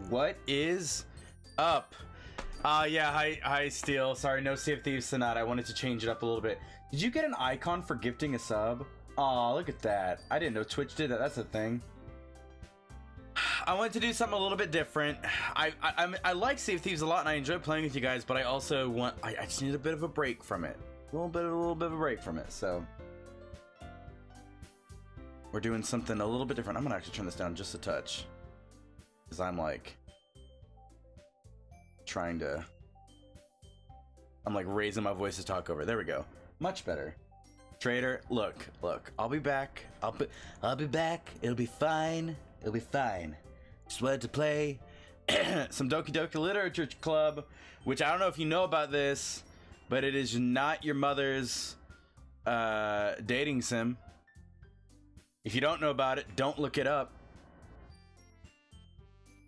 What is up? Yeah, hi Steel. Sorry, no Sea of Thieves tonight. I wanted to change it up a little bit. Did you get an icon for gifting a sub? Aw, look at that. I didn't know Twitch did that. That's a thing. I wanted to do something a little bit different. I like Sea of Thieves a lot, and I enjoy playing with you guys, but I also want... I just need a bit of a break from it. A little bit of a break from it, so... We're doing something a little bit different. I'm gonna actually turn this down just a touch. Because I'm like... trying to... I'm like raising my voice to talk over. There we go. Much better. Trader, look. I'll be back. I'll be back. It'll be fine. It'll be fine. Just wanted to play some Doki Literature Club, which I don't know if you know about this, but it is not your mother's dating sim. If you don't know about it, don't look it up.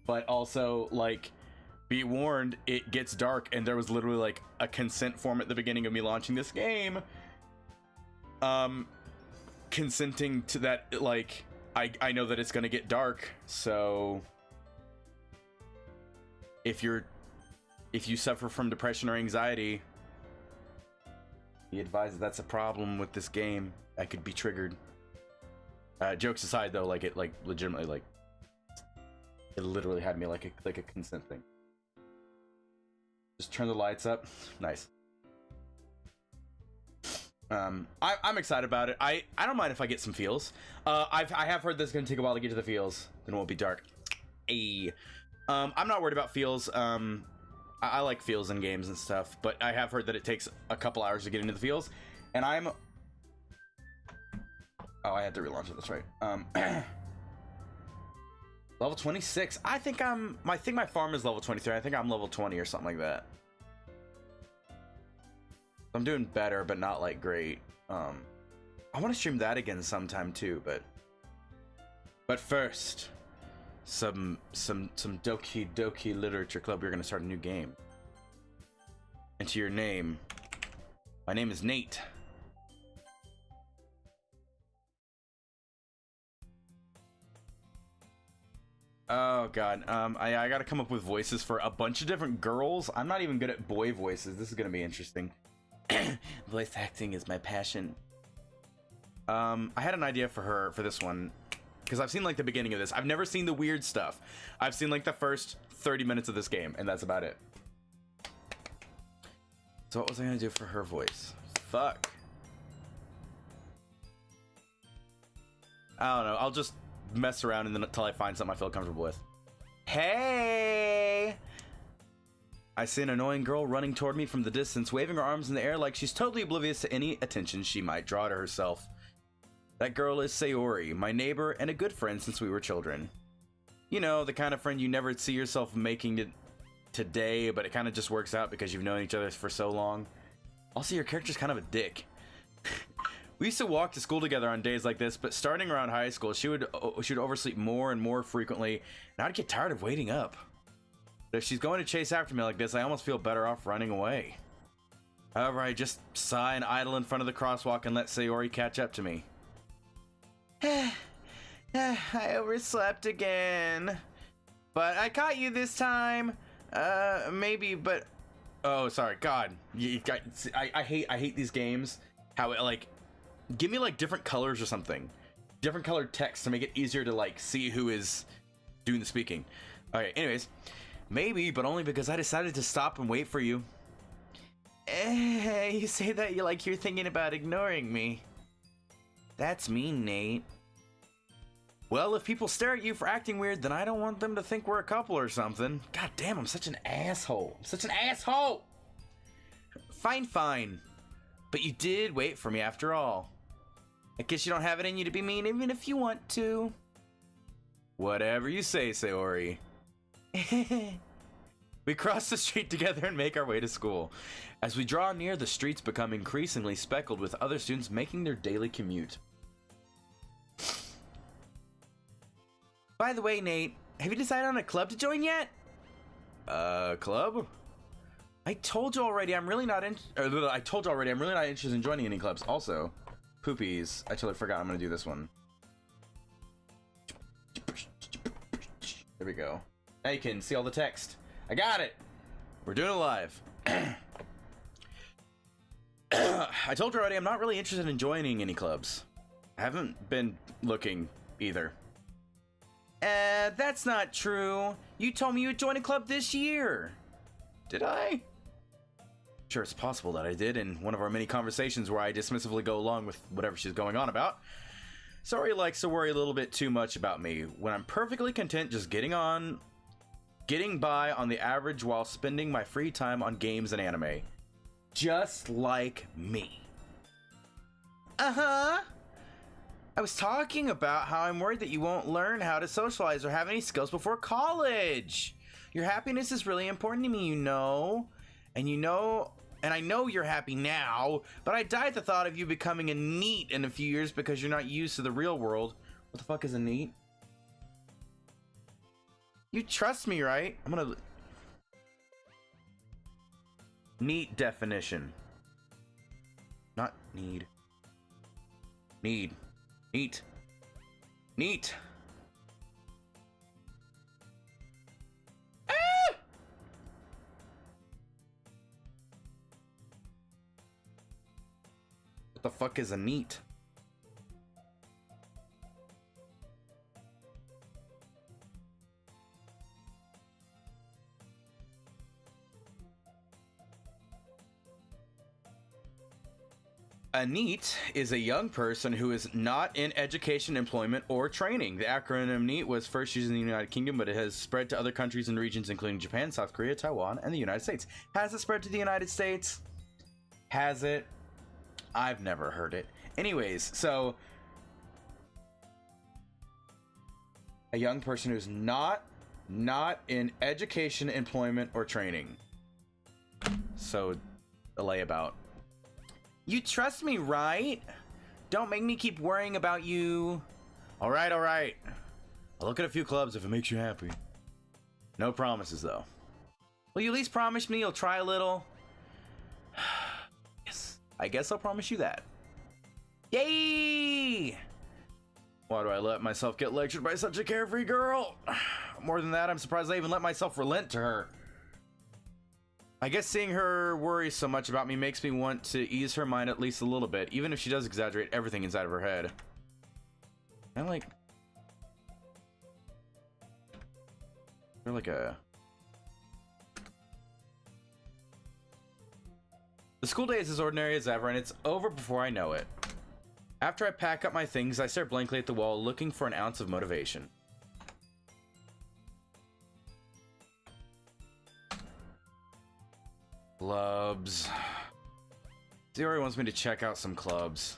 But also, like, be warned, it gets dark, and there was literally like a consent form at the beginning of me launching this game. Consenting to that, like, I know that it's gonna get dark, so if you suffer from depression or anxiety, be advised that that's a problem with this game. I could be triggered. Jokes aside, though, like, it, like, legitimately, like, it literally had me like a consent thing. Just turn the lights up. Nice. I'm excited about it. I don't mind if I get some feels. I have heard this is gonna take a while to get to the feels. Then it won't be dark. Ayy. I'm not worried about feels. I like feels in games and stuff, but I have heard that it takes a couple hours to get into the feels, and I'm... Oh, I had to relaunch it. That's right. Level 26. I think my farm is level 23. I think I'm level 20 or something like that. I'm doing better, but not like great. I want to stream that again sometime too, but first, some Doki Literature Club. We're gonna start a new game. Enter your name. My name is Nate. Oh god, I gotta come up with voices for a bunch of different girls. I'm not even good at boy voices. This is gonna be interesting. Voice acting is my passion. I had an idea for this one, because I've seen like the beginning of this. I've never seen the weird stuff. I've seen like the first 30 minutes of this game, and that's about it. So what was I gonna do for her voice? Fuck. I don't know. I'll just mess around and then until I find something I feel comfortable with. Hey! I see an annoying girl running toward me from the distance, waving her arms in the air like she's totally oblivious to any attention she might draw to herself. That girl is Sayori, my neighbor and a good friend since we were children. You know, the kind of friend you never see yourself making it today, but it kind of just works out because you've known each other for so long. Also, your character's kind of a dick. We used to walk to school together on days like this, but starting around high school, she would oversleep more and more frequently, and I'd get tired of waiting up. But if she's going to chase after me like this, I almost feel better off running away. However, I just sigh and idle in front of the crosswalk and let Sayori catch up to me. I overslept again. But I caught you this time. Maybe, but... Oh, sorry. God. I hate these games. How it, like... Give me, like, different colors or something. Different colored text to make it easier to, like, see who is doing the speaking. Okay, anyways. Maybe, but only because I decided to stop and wait for you. You say that you're thinking about ignoring me. That's mean, Nate. Well, if people stare at you for acting weird, then I don't want them to think we're a couple or something. God damn, I'm such an asshole. I'm such an asshole! Fine. But you did wait for me after all. I guess you don't have it in you to be mean even if you want to. Whatever you say, Sayori. We cross the street together and make our way to school. As we draw near, the streets become increasingly speckled with other students making their daily commute. By the way, Nate, have you decided on a club to join yet? Club? I told you already I'm really not interested in joining any clubs. Also, poopies. I totally forgot I'm gonna do this one. There we go. Now you can see all the text. I got it. We're doing it live. I told her already I'm not really interested in joining any clubs. I haven't been looking either. That's not true. You told me you would join a club this year. Did I? Sure, it's possible that I did in one of our many conversations where I dismissively go along with whatever she's going on about. Sorry likes to worry a little bit too much about me when I'm perfectly content just getting by on the average while spending my free time on games and anime. Just like me. Uh-huh. I was talking about how I'm worried that you won't learn how to socialize or have any skills before college. Your happiness is really important to me, you know. And I know you're happy now, but I die at the thought of you becoming a NEET in a few years because you're not used to the real world. What the fuck is a NEET? You trust me, right? I'm gonna... NEET definition. Not need. Need. Neat. Neat. Ah! What the fuck is a NEET? A NEET is a young person who is not in education, employment, or training. The acronym NEET was first used in the United Kingdom, but it has spread to other countries and regions, including Japan, South Korea, Taiwan, and the United States. Has it spread to the United States? Has it? I've never heard it. Anyways, so a young person who's not in education, employment, or training. So a layabout. You trust me, right? Don't make me keep worrying about you. All right. I'll look at a few clubs if it makes you happy. No promises, though. Will you at least promise me you'll try a little? Yes, I guess I'll promise you that. Yay! Why do I let myself get lectured by such a carefree girl? More than that, I'm surprised I even let myself relent to her. I guess seeing her worry so much about me makes me want to ease her mind at least a little bit, even if she does exaggerate everything inside of her head. I'm like... They're like a... The school day is as ordinary as ever, and it's over before I know it. After I pack up my things, I stare blankly at the wall, looking for an ounce of motivation. Clubs. Zero wants me to check out some clubs.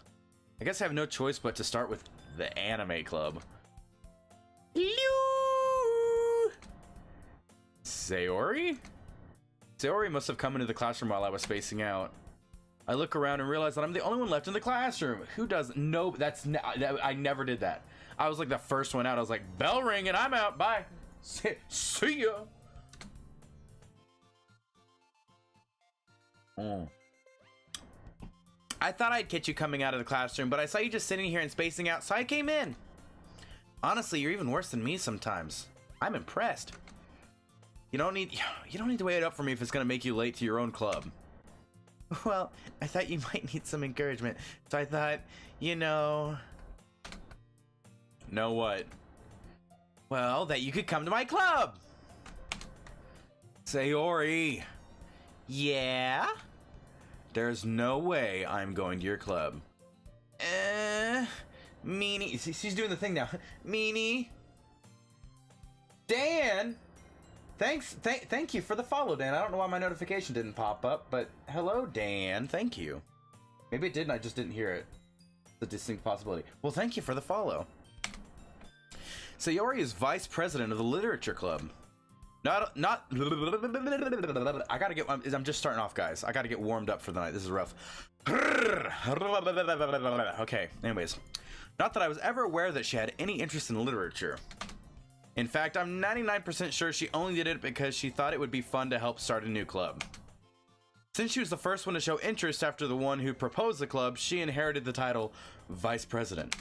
I guess I have no choice but to start with the anime club. Sayori? Sayori must have come into the classroom while I was spacing out. I look around and realize that I'm the only one left in the classroom. Who does? No, I never did that. I was like the first one out. I was like, bell ring and I'm out. Bye. See ya. I thought I'd catch you coming out of the classroom, but I saw you just sitting here and spacing out, so I came in. Honestly, you're even worse than me sometimes. I'm impressed. You don't need to wait it up for me if it's gonna make you late to your own club. Well, I thought you might need some encouragement, so I thought, Know what? Well, that you could come to my club. Sayori. Yeah? There's no way I'm going to your club. Meanie. She's doing the thing now. Meanie. Dan! Thank you for the follow, Dan. I don't know why my notification didn't pop up, but hello, Dan. Thank you. Maybe it did and I just didn't hear it. It's a distinct possibility. Well, thank you for the follow. Sayori is vice president of the literature club. I gotta get... I'm just starting off, guys. I gotta get warmed up for the night. This is rough. Okay, anyways. Not that I was ever aware that she had any interest in literature. In fact, I'm 99% sure she only did it because she thought it would be fun to help start a new club. Since she was the first one to show interest after the one who proposed the club, she inherited the title Vice President.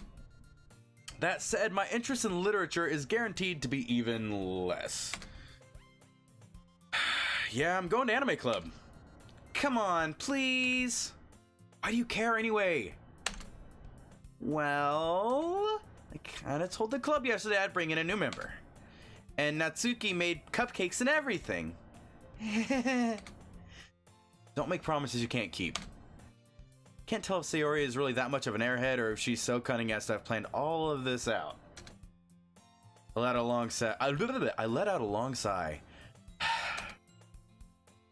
That said, my interest in literature is guaranteed to be even less. Yeah, I'm going to anime club. Come on, please. Why do you care anyway? Well, I kind of told the club yesterday I'd bring in a new member. And Natsuki made cupcakes and everything. Don't make promises you can't keep. Can't tell if Sayori is really that much of an airhead or if she's so cunning as to have planned all of this out. I let out a long sigh.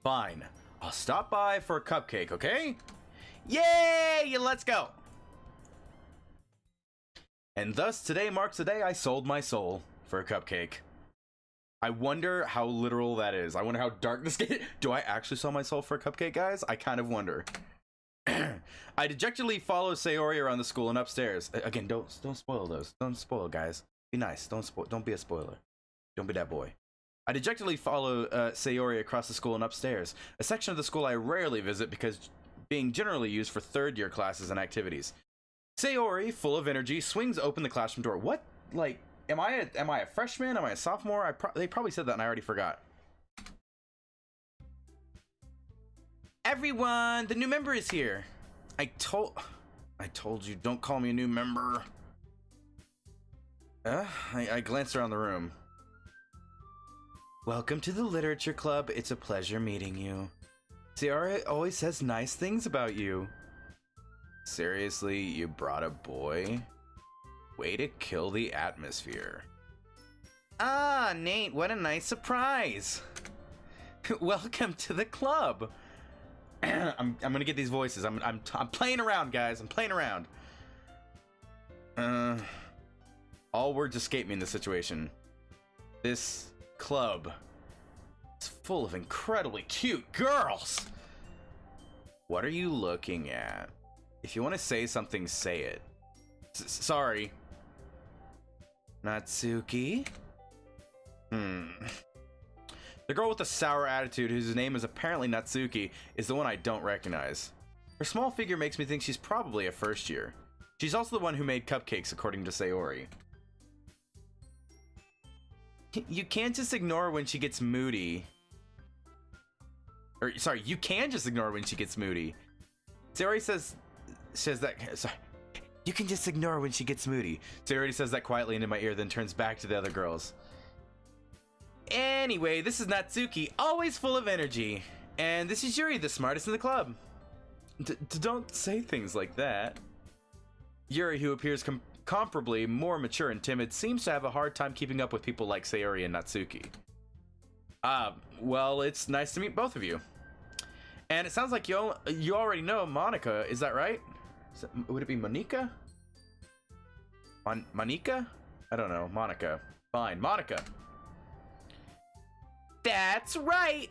Fine. I'll stop by for a cupcake, okay? Yay! Let's go! And thus, today marks the day I sold my soul for a cupcake. I wonder how literal that is. I wonder how dark this gets. Do I actually sell my soul for a cupcake, guys? I kind of wonder. I dejectedly follow Sayori around the school and upstairs. Again, don't spoil those. Don't spoil, guys. Be nice. Don't be a spoiler. Don't be that boy. I dejectedly follow Sayori across the school and upstairs, a section of the school I rarely visit because being generally used for third-year classes and activities. Sayori, full of energy, swings open the classroom door. What? Like, am I a freshman? Am I a sophomore? They probably said that and I already forgot. Everyone, the new member is here. I told you, don't call me a new member. I glanced around the room. Welcome to the literature club. It's a pleasure meeting you. Sayori always says nice things about you. Seriously, you brought a boy? Way to kill the atmosphere. Ah, Nate, what a nice surprise. Welcome to the club. I'm gonna get these voices. I'm playing around, guys. I'm playing around. All words escape me in this situation. This club is full of incredibly cute girls. What are you looking at? If you want to say something, say it. Sorry. Natsuki? The girl with the sour attitude, whose name is apparently Natsuki, is the one I don't recognize. Her small figure makes me think she's probably a first year. She's also the one who made cupcakes, according to Sayori. You can't just ignore when she gets moody. Or, sorry, you can just ignore when she gets moody. Sayori says that, sorry. You can just ignore when she gets moody. Sayori says that quietly into my ear, then turns back to the other girls. Anyway, this is Natsuki, always full of energy. And this is Yuri, the smartest in the club. Don't say things like that. Yuri, who appears comparably more mature and timid, seems to have a hard time keeping up with people like Sayori and Natsuki. Well, it's nice to meet both of you. And it sounds like you already know Monica, is that right? Would it be Monica? Monica? I don't know. Monica. Fine. Monica. That's right.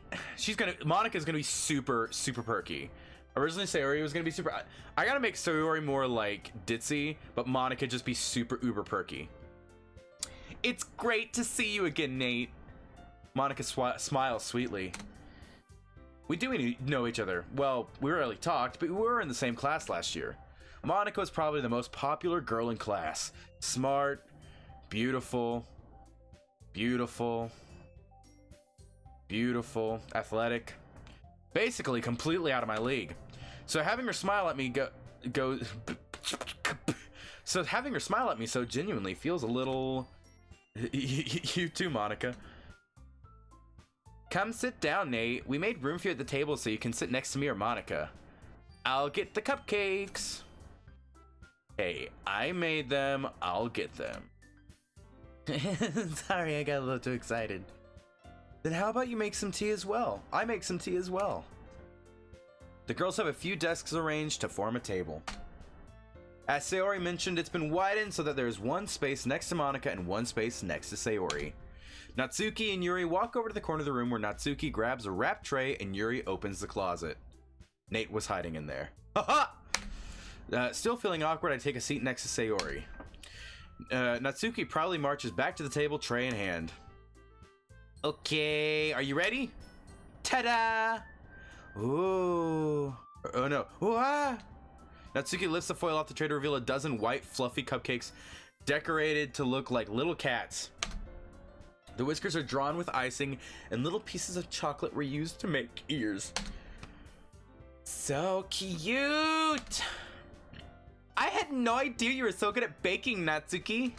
Monica's gonna be super perky. Originally Sayori was gonna be super. I gotta make Sayori more like ditzy, but Monica just be super uber perky. It's great to see you again, Nate. Monica smiles sweetly. We do know each other. Well, we rarely talked, but we were in the same class last year. Monica was probably the most popular girl in class. Smart, beautiful, athletic. Basically completely out of my league. So having her smile at me so genuinely feels a little... You too, Monica. Come sit down, Nate. We made room for you at the table so you can sit next to me or Monica. I'll get the cupcakes. Hey, I made them. I'll get them. Sorry, I got a little too excited. Then how about you make some tea as well? I make some tea as well. The girls have a few desks arranged to form a table. As Sayori mentioned, it's been widened so that there's one space next to Monica and one space next to Sayori. Natsuki and Yuri walk over to the corner of the room where Natsuki grabs a wrapped tray and Yuri opens the closet. Nate was hiding in there. Haha! Still feeling awkward, I take a seat next to Sayori. Natsuki proudly marches back to the table, tray in hand. Okay, are you ready? Ta-da! Ooh. Oh no. Ooh, ah! Natsuki lifts the foil off the tray to reveal a dozen white, fluffy cupcakes decorated to look like little cats. The whiskers are drawn with icing, and little pieces of chocolate were used to make ears. So cute! I had no idea you were so good at baking, Natsuki.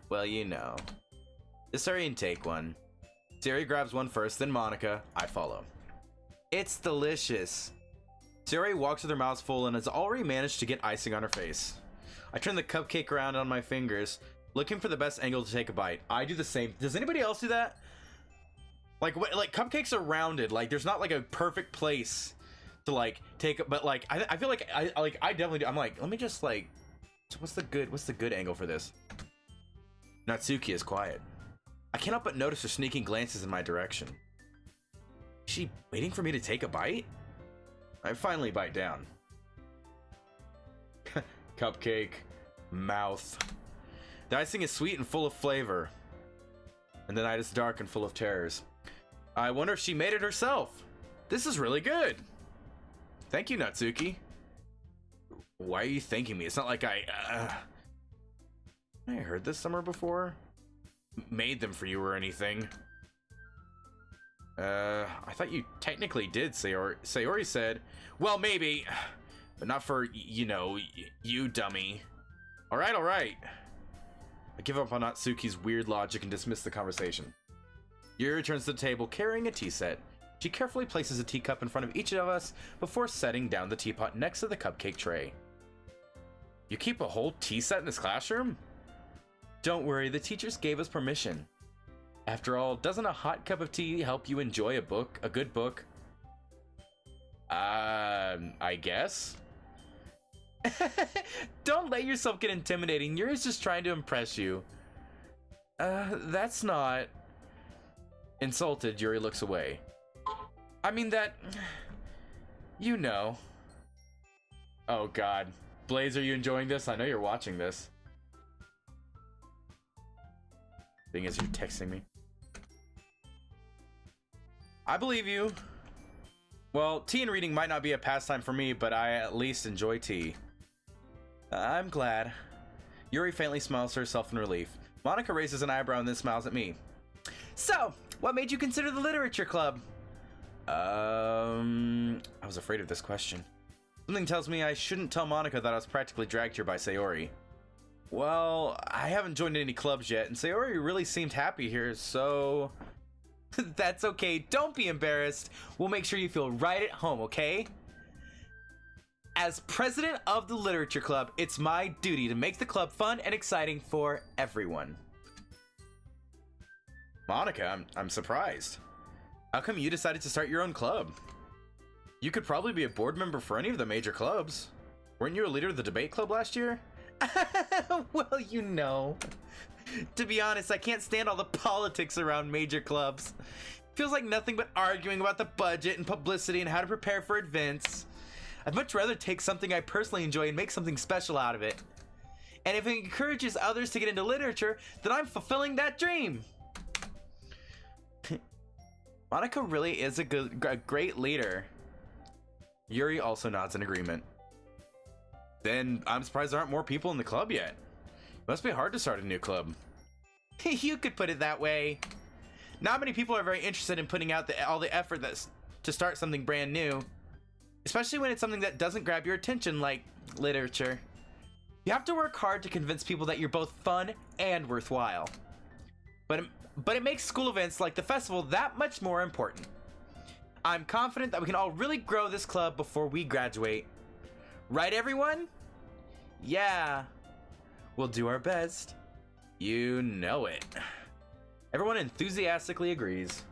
Well, you know. Just hurry and take one. Sayori grabs one first, then Monica. I follow. It's delicious. Sayori walks with her mouth full and has already managed to get icing on her face. I turn the cupcake around on my fingers, looking for the best angle to take a bite. I do the same. Does anybody else do that? Like cupcakes are rounded. Like there's not like a perfect place to like take. But like I feel like I definitely do. I'm like, let me just like, what's the good angle for this? Natsuki is quiet. I cannot but notice her sneaking glances in my direction. Is she waiting for me to take a bite? I finally bite down. Cupcake, mouth. The icing is sweet and full of flavor, and the night is dark and full of terrors. I wonder if she made it herself. This is really good. Thank you, Natsuki. Why are you thanking me? It's not like I heard this somewhere before. Made them for you or anything. I thought you technically did, Sayori. Sayori said, well, maybe, but not for, you know, you dummy. All right. I give up on Natsuki's weird logic and dismiss the conversation. Yuri returns to the table carrying a tea set. She carefully places a teacup in front of each of us before setting down the teapot next to the cupcake tray. You keep a whole tea set in this classroom? Don't worry, the teachers gave us permission. After all, doesn't a hot cup of tea help you enjoy a good book? I guess? Don't let yourself get intimidating. Yuri's just trying to impress you. That's not... Insulted, Yuri looks away. I mean that... You know. Oh god. Blaze, are you enjoying this? I know you're watching this. Being as you're texting me. I believe you. Well, tea and reading might not be a pastime for me, but I at least enjoy tea. I'm glad. Yuri faintly smiles to herself in relief. Monica raises an eyebrow and then smiles at me. So, what made you consider the literature club? I was afraid of this question. Something tells me I shouldn't tell Monica that I was practically dragged here by Sayori. Well, I haven't joined any clubs yet, and Sayori really seemed happy here, so... That's okay, don't be embarrassed. We'll make sure you feel right at home, okay? As president of the literature club, it's my duty to make the club fun and exciting for everyone. Monica, I'm surprised. How come you decided to start your own club? You could probably be a board member for any of the major clubs. Weren't you a leader of the debate club last year? Well, you know. To be honest, I can't stand all the politics around major clubs. Feels like nothing but arguing about the budget and publicity and how to prepare for events. I'd much rather take something I personally enjoy and make something special out of it. And if it encourages others to get into literature, then I'm fulfilling that dream. Monica really is a great leader. Yuri also nods in agreement. Then I'm surprised there aren't more people in the club yet. It must be hard to start a new club. You could put it that way. Not many people are very interested in putting out all the effort to start something brand new. Especially when it's something that doesn't grab your attention like literature. You have to work hard to convince people that you're both fun and worthwhile. But it makes school events like the festival that much more important. I'm confident that we can all really grow this club before we graduate. Right, everyone? Yeah. We'll do our best. You know it. Everyone enthusiastically agrees.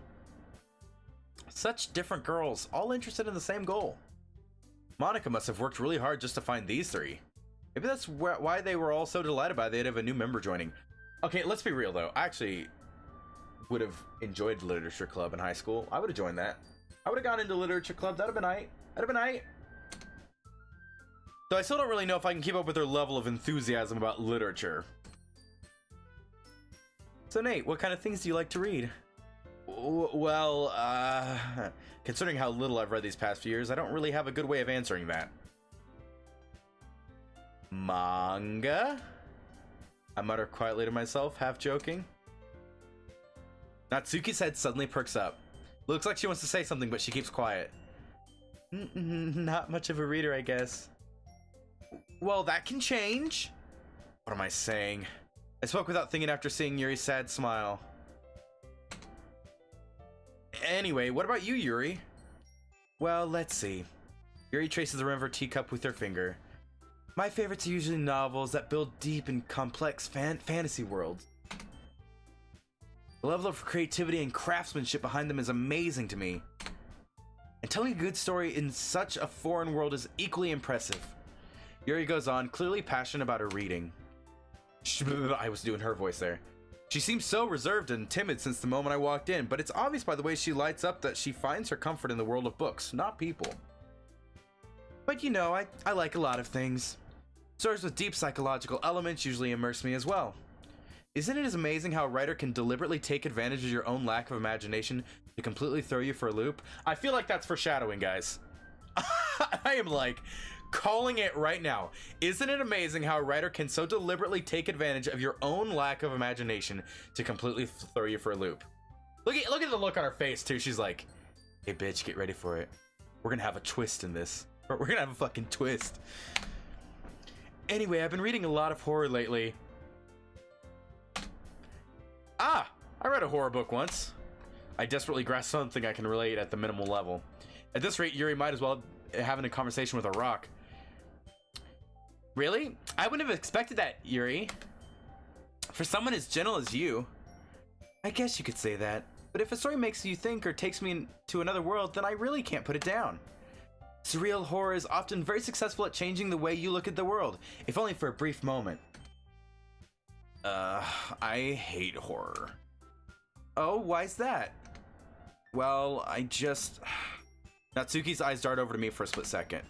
Such different girls, all interested in the same goal. Monica must have worked really hard just to find these three. Maybe that's why they were all so delighted by the idea of a new member joining. Okay, let's be real though. I actually would have enjoyed literature club in high school. I would have joined that. I would have gone into literature club. That'd have been aight. That'd have been aight. Though I still don't really know if I can keep up with their level of enthusiasm about literature. So Nate, what kind of things do you like to read? Well, considering how little I've read these past few years, I don't really have a good way of answering that. Manga? I mutter quietly to myself, half joking. Natsuki's head suddenly perks up. Looks like she wants to say something, but she keeps quiet. Not much of a reader, I guess. Well, that can change. What am I saying? I spoke without thinking after seeing Yuri's sad smile. Anyway, what about you, Yuri? Well, let's see. Yuri traces the rim of her teacup with her finger. My favorites are usually novels that build deep and complex fantasy worlds. The level of creativity and craftsmanship behind them is amazing to me. And telling a good story in such a foreign world is equally impressive. Yuri goes on, clearly passionate about her reading. I was doing her voice there. She seems so reserved and timid since the moment I walked in, but it's obvious by the way she lights up that she finds her comfort in the world of books, not people. But you know, I like a lot of things. Stories with deep psychological elements usually immerse me as well. Isn't it amazing how a writer can deliberately take advantage of your own lack of imagination to completely throw you for a loop? I feel like that's foreshadowing, guys. I am like calling it right now. Isn't it amazing how a writer can so deliberately take advantage of your own lack of imagination to completely throw you for a loop? Look at the look on her face too. She's like, hey bitch, get ready for it. We're gonna have a twist in this. We're gonna have a fucking twist. Anyway, I've been reading a lot of horror lately. I read a horror book once. I desperately grasped something I can relate at the minimal level. At this rate, Yuri might as well be having a conversation with a rock. Really? I wouldn't have expected that, Yuri. For someone as gentle as you. I guess you could say that. But if a story makes you think or takes me to another world, then I really can't put it down. Surreal horror is often very successful at changing the way you look at the world, if only for a brief moment. I hate horror. Oh, why's that? Well, I just... Natsuki's eyes dart over to me for a split second.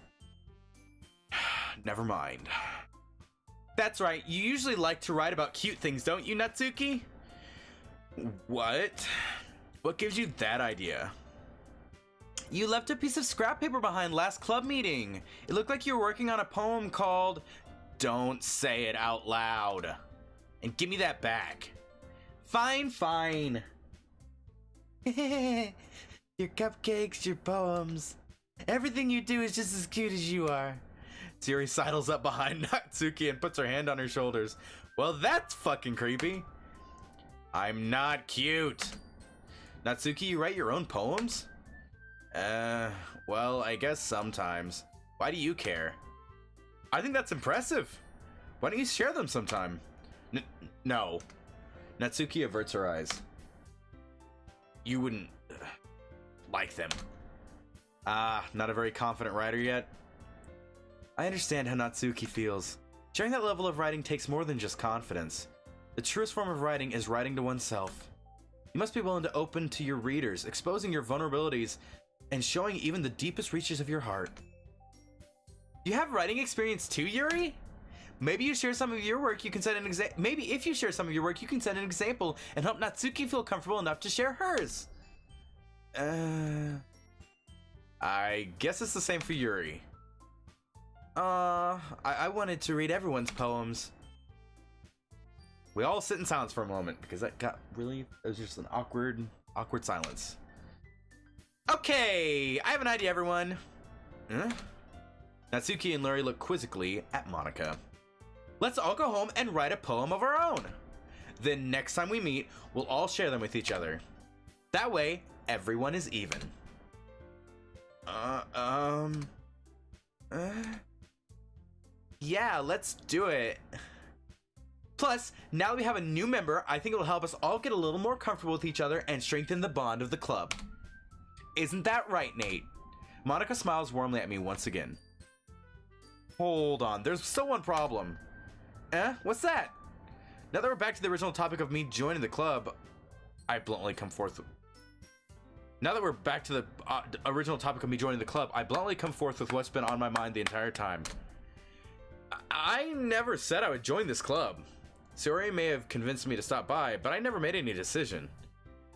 Never mind. That's right, you usually like to write about cute things, don't you, Natsuki? What? What gives you that idea? You left a piece of scrap paper behind last club meeting. It looked like you were working on a poem called... Don't say it out loud. And give me that back. Fine, fine. Your cupcakes, your poems. Everything you do is just as cute as you are. Yuri sidles up behind Natsuki and puts her hand on her shoulders. Well, that's fucking creepy. I'm not cute. Natsuki, you write your own poems? Well, I guess sometimes. Why do you care? I think that's impressive. Why don't you share them sometime? No. Natsuki averts her eyes. You wouldn't like them. Not a very confident writer yet? I understand how Natsuki feels. Sharing that level of writing takes more than just confidence. The truest form of writing is writing to oneself. You must be willing to open to your readers, exposing your vulnerabilities and showing even the deepest reaches of your heart. You have writing experience too, Yuri? Maybe you share some of your work, you can set an example. Maybe if you share some of your work, you can set an example and help Natsuki feel comfortable enough to share hers. I guess it's the same for Yuri. I wanted to read everyone's poems. We all sit in silence for a moment because that got really, it was just an awkward silence. Okay, I have an idea, everyone. Huh? Natsuki and Luri look quizzically at Monika. Let's all go home and write a poem of our own. Then next time we meet, we'll all share them with each other. That way, everyone is even. Yeah, let's do it. Plus, now that we have a new member, I think it'll help us all get a little more comfortable with each other and strengthen the bond of the club. Isn't that right, Nate? Monika smiles warmly at me once again. Hold on, there's still one problem. What's that? Now that we're back to the original topic of me joining the club, I bluntly come forth. Now that we're back to the original topic of me joining the club, I bluntly come forth with what's been on my mind the entire time. I never said I would join this club. Sayori may have convinced me to stop by, but I never made any decision.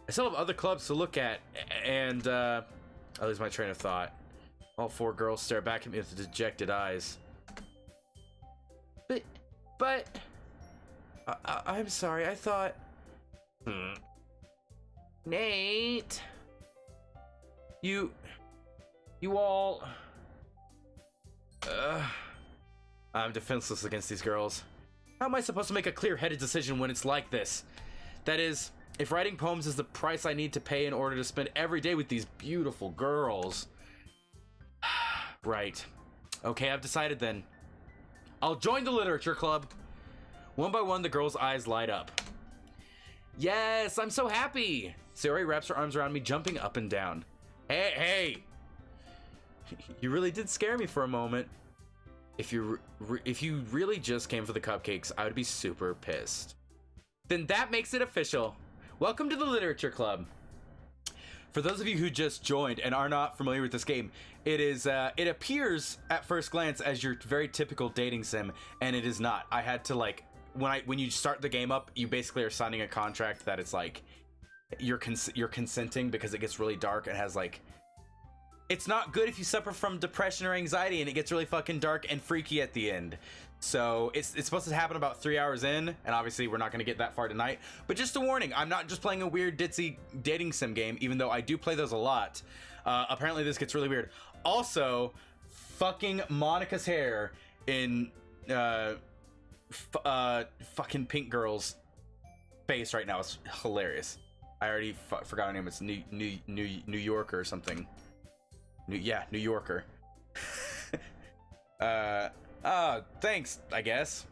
I still have other clubs to look at, and I lose my train of thought. All four girls stare back at me with dejected eyes. But I'm sorry, I thought... Nate. You all... I'm defenseless against these girls. How am I supposed to make a clear-headed decision when it's like this? That is, if writing poems is the price I need to pay in order to spend every day with these beautiful girls. Right. Okay, I've decided then. I'll join the literature club. One by one, the girls' eyes light up. Yes, I'm so happy. Sayori wraps her arms around me, jumping up and down. Hey! You really did scare me for a moment. If you really just came for the cupcakes, I would be super pissed. Then that makes it official. Welcome to the literature club. For those of you who just joined and are not familiar with this game, it appears at first glance as your very typical dating sim, and it is not. I had to when you start the game up, you basically are signing a contract that it's like you're consenting, because it gets really dark and has like, it's not good if you suffer from depression or anxiety, and it gets really fucking dark and freaky at the end. So it's supposed to happen about 3 hours in, and obviously we're not going to get that far tonight. But just a warning, I'm not just playing a weird ditzy dating sim game, even though I do play those a lot. Apparently this gets really weird. Also, fucking Monica's hair in fucking Pink Girl's face right now is hilarious. I already forgot her name. It's New Yorker or something. New Yorker. Thanks, I guess.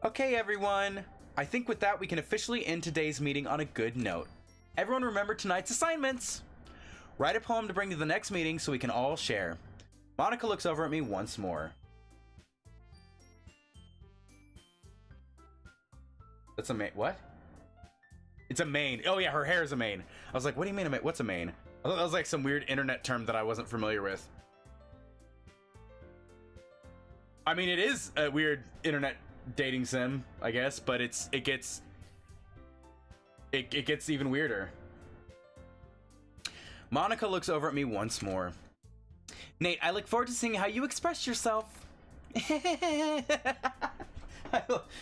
Okay, everyone. I think with that, we can officially end today's meeting on a good note. Everyone remember tonight's assignments. Write a poem to bring to the next meeting so we can all share. Monica looks over at me once more. That's a mane. What? It's a mane. Oh yeah, her hair is a mane. I was like, what do you mean a mane? What's a mane? I thought that was like some weird internet term that I wasn't familiar with. I mean, it is a weird internet dating sim, I guess, but it gets even weirder. Monica looks over at me once more. Nate, I look forward to seeing how you express yourself.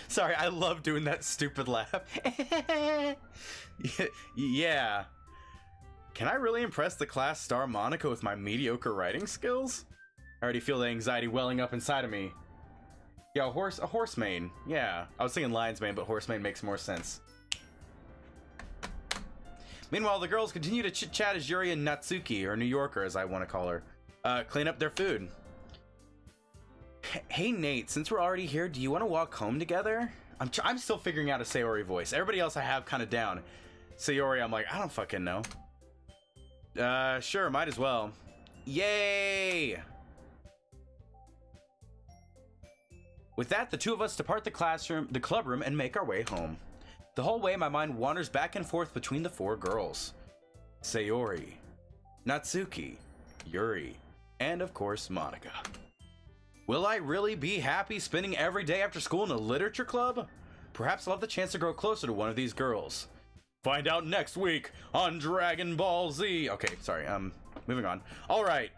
Sorry, I love doing that stupid laugh. Yeah. Can I really impress the class star Monica with my mediocre writing skills? I already feel the anxiety welling up inside of me. Yeah, a horse mane. Yeah, I was thinking lion's mane, but horse mane makes more sense. Meanwhile, the girls continue to chit-chat as Yuri and Natsuki, or New Yorker as I want to call her, clean up their food. Hey Nate, since we're already here, do you want to walk home together? I'm still figuring out a Sayori voice. Everybody else I have kind of down. Sayori, I'm like, I don't fucking know. Sure, might as well. Yay! With that, the two of us depart the club room, and make our way home. The whole way, my mind wanders back and forth between the four girls. Sayori, Natsuki, Yuri, and of course, Monica. Will I really be happy spending every day after school in a literature club? Perhaps I'll have the chance to grow closer to one of these girls. Find out next week on Dragon Ball Z. Okay, sorry, moving on. All right,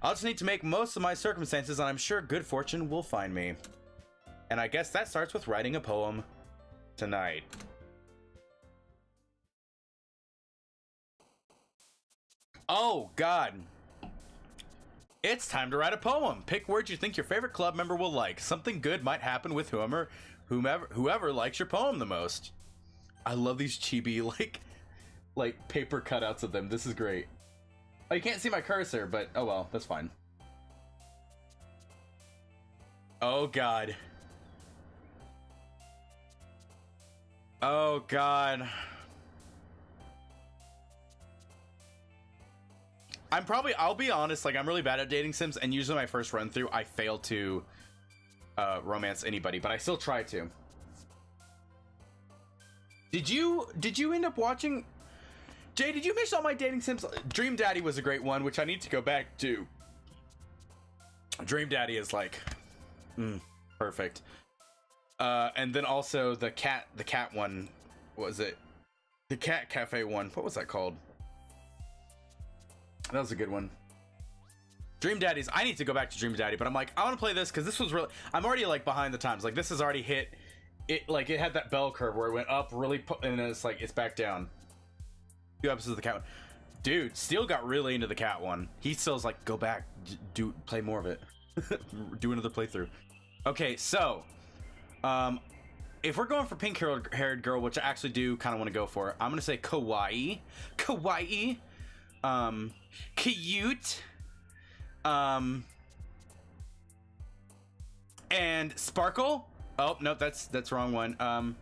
I'll just need to make most of my circumstances, and I'm sure good fortune will find me. And I guess that starts with writing a poem tonight. Oh, God. It's time to write a poem. Pick words you think your favorite club member will like. Something good might happen with whoever likes your poem the most. I love these chibi, like paper cutouts of them. This is great. Oh, you can't see my cursor, but oh well, that's fine. Oh, God. Oh, God. I'll be honest, like, I'm really bad at dating sims, and usually my first run through, I fail to romance anybody, but I still try to. Did you end up watching? Jay, did you miss all my dating sims? Dream Daddy was a great one, which I need to go back to. Dream Daddy is like, perfect. And then also the cat one, what was it? The cat cafe one. What was that called? That was a good one. Dream Daddies. I need to go back to Dream Daddy, but I'm like, I want to play this because this was really. I'm already like behind the times. Like this has already hit. It like it had that bell curve where it went up really, and then it's like it's back down. 2 episodes of the cat one. Dude, Steele got really into the cat one. He still's like, go back, play more of it. Do another playthrough. Okay, so if we're going for pink-haired girl, which I actually do kind of want to go for, I'm gonna say kawaii, cute, and sparkle. Oh no, that's wrong one.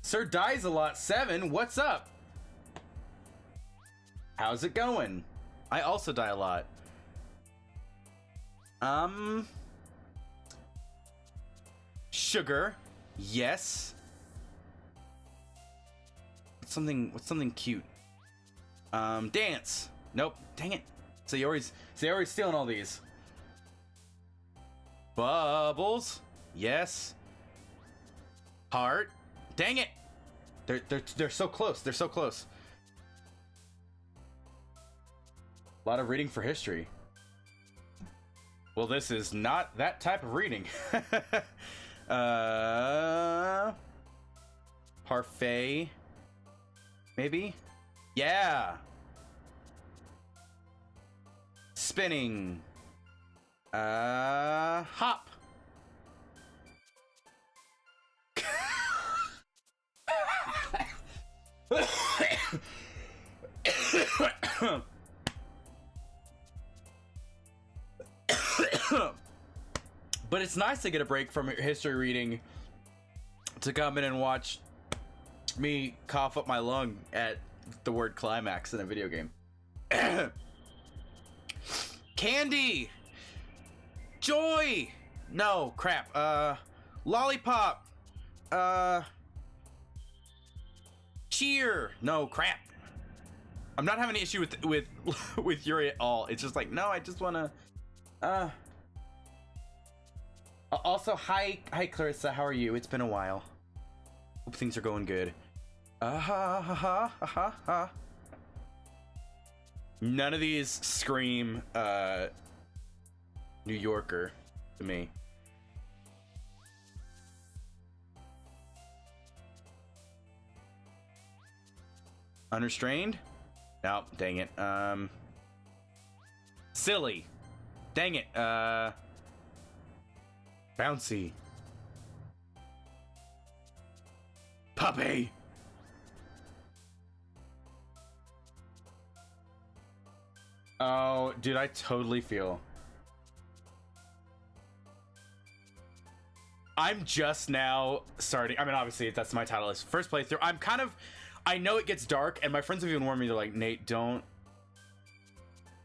Sir Dies a Lot 7, what's up? How's it going? I also die a lot. Sugar, yes. What's something cute? Dance. Nope. Dang it. Sayori's stealing all these. Bubbles, yes. Heart. Dang it. They're so close. They're so close. A lot of reading for history. Well, this is not that type of reading. Parfait. Maybe? Yeah. Spinning. Hop. But it's nice to get a break from history reading to come in and watch me cough up my lung at the word climax in a video game. Candy! Joy! No, crap. Lollipop! Cheer! No, crap. I'm not having an issue with Yuri at all. It's just like, no, I just wanna... Also, hi Clarissa, how are you? It's been a while. Hope things are going good. None of these scream New Yorker to me. Unrestrained? No, dang it. Silly. Dang it. Bouncy. Puppy. Oh, dude, I totally feel. I'm just now starting. I mean, obviously, that's my title list. First playthrough. I'm kind of. I know it gets dark, and my friends have even warned me. They're like, Nate, don't.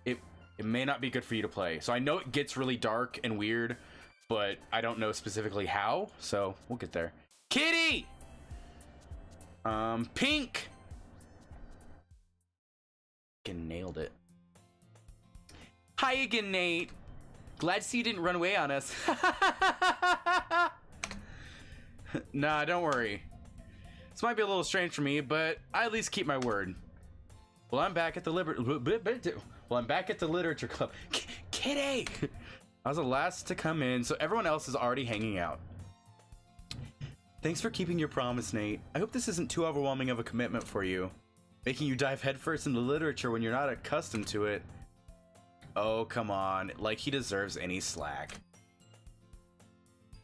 It may not be good for you to play. So I know it gets really dark and weird, but I don't know specifically how. So we'll get there. Kitty. Pink. Fucking nailed it. Hi again, Nate. Glad to see you didn't run away on us. Nah, don't worry. This might be a little strange for me, but I at least keep my word. Well, I'm back at the literature club. Kitty! I was the last to come in, so everyone else is already hanging out. Thanks for keeping your promise, Nate. I hope this isn't too overwhelming of a commitment for you. Making you dive headfirst into literature when you're not accustomed to it. Oh, come on. Like he deserves any slack.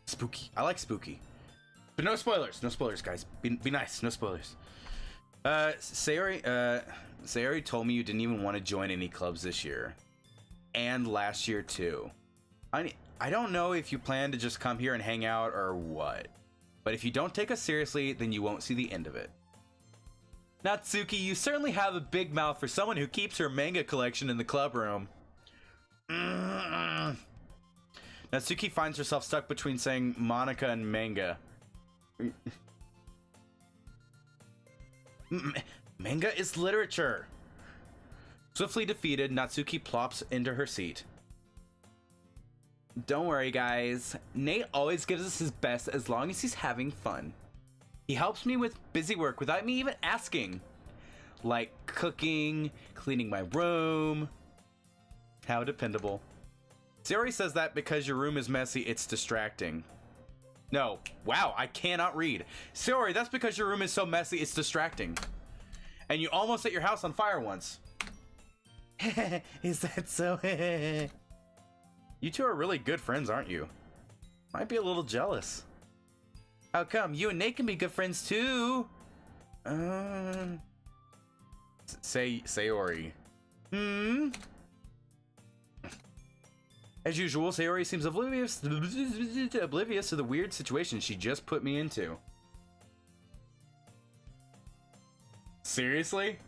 Spooky. I like spooky. But no spoilers. No spoilers, guys. Be nice. No spoilers. Sayori told me you didn't even want to join any clubs this year. And last year, too. I don't know if you plan to just come here and hang out or what. But if you don't take us seriously, then you won't see the end of it. Natsuki, you certainly have a big mouth for someone who keeps her manga collection in the club room. Natsuki finds herself stuck between saying Monica and manga. Manga is literature. Swiftly defeated, Natsuki plops into her seat. Don't worry, guys. Nate always gives us his best as long as he's having fun. He helps me with busy work without me even asking. Like cooking, cleaning my room. How dependable. Sayori says that because your room is messy, it's distracting. No. Wow, I cannot read. Sayori, that's because your room is so messy, it's distracting. And you almost set your house on fire once. Is that so? You two are really good friends, aren't you? Might be a little jealous. How come? You and Nate can be good friends too. Sayori. As usual, Sayori seems oblivious to the weird situation she just put me into. Seriously?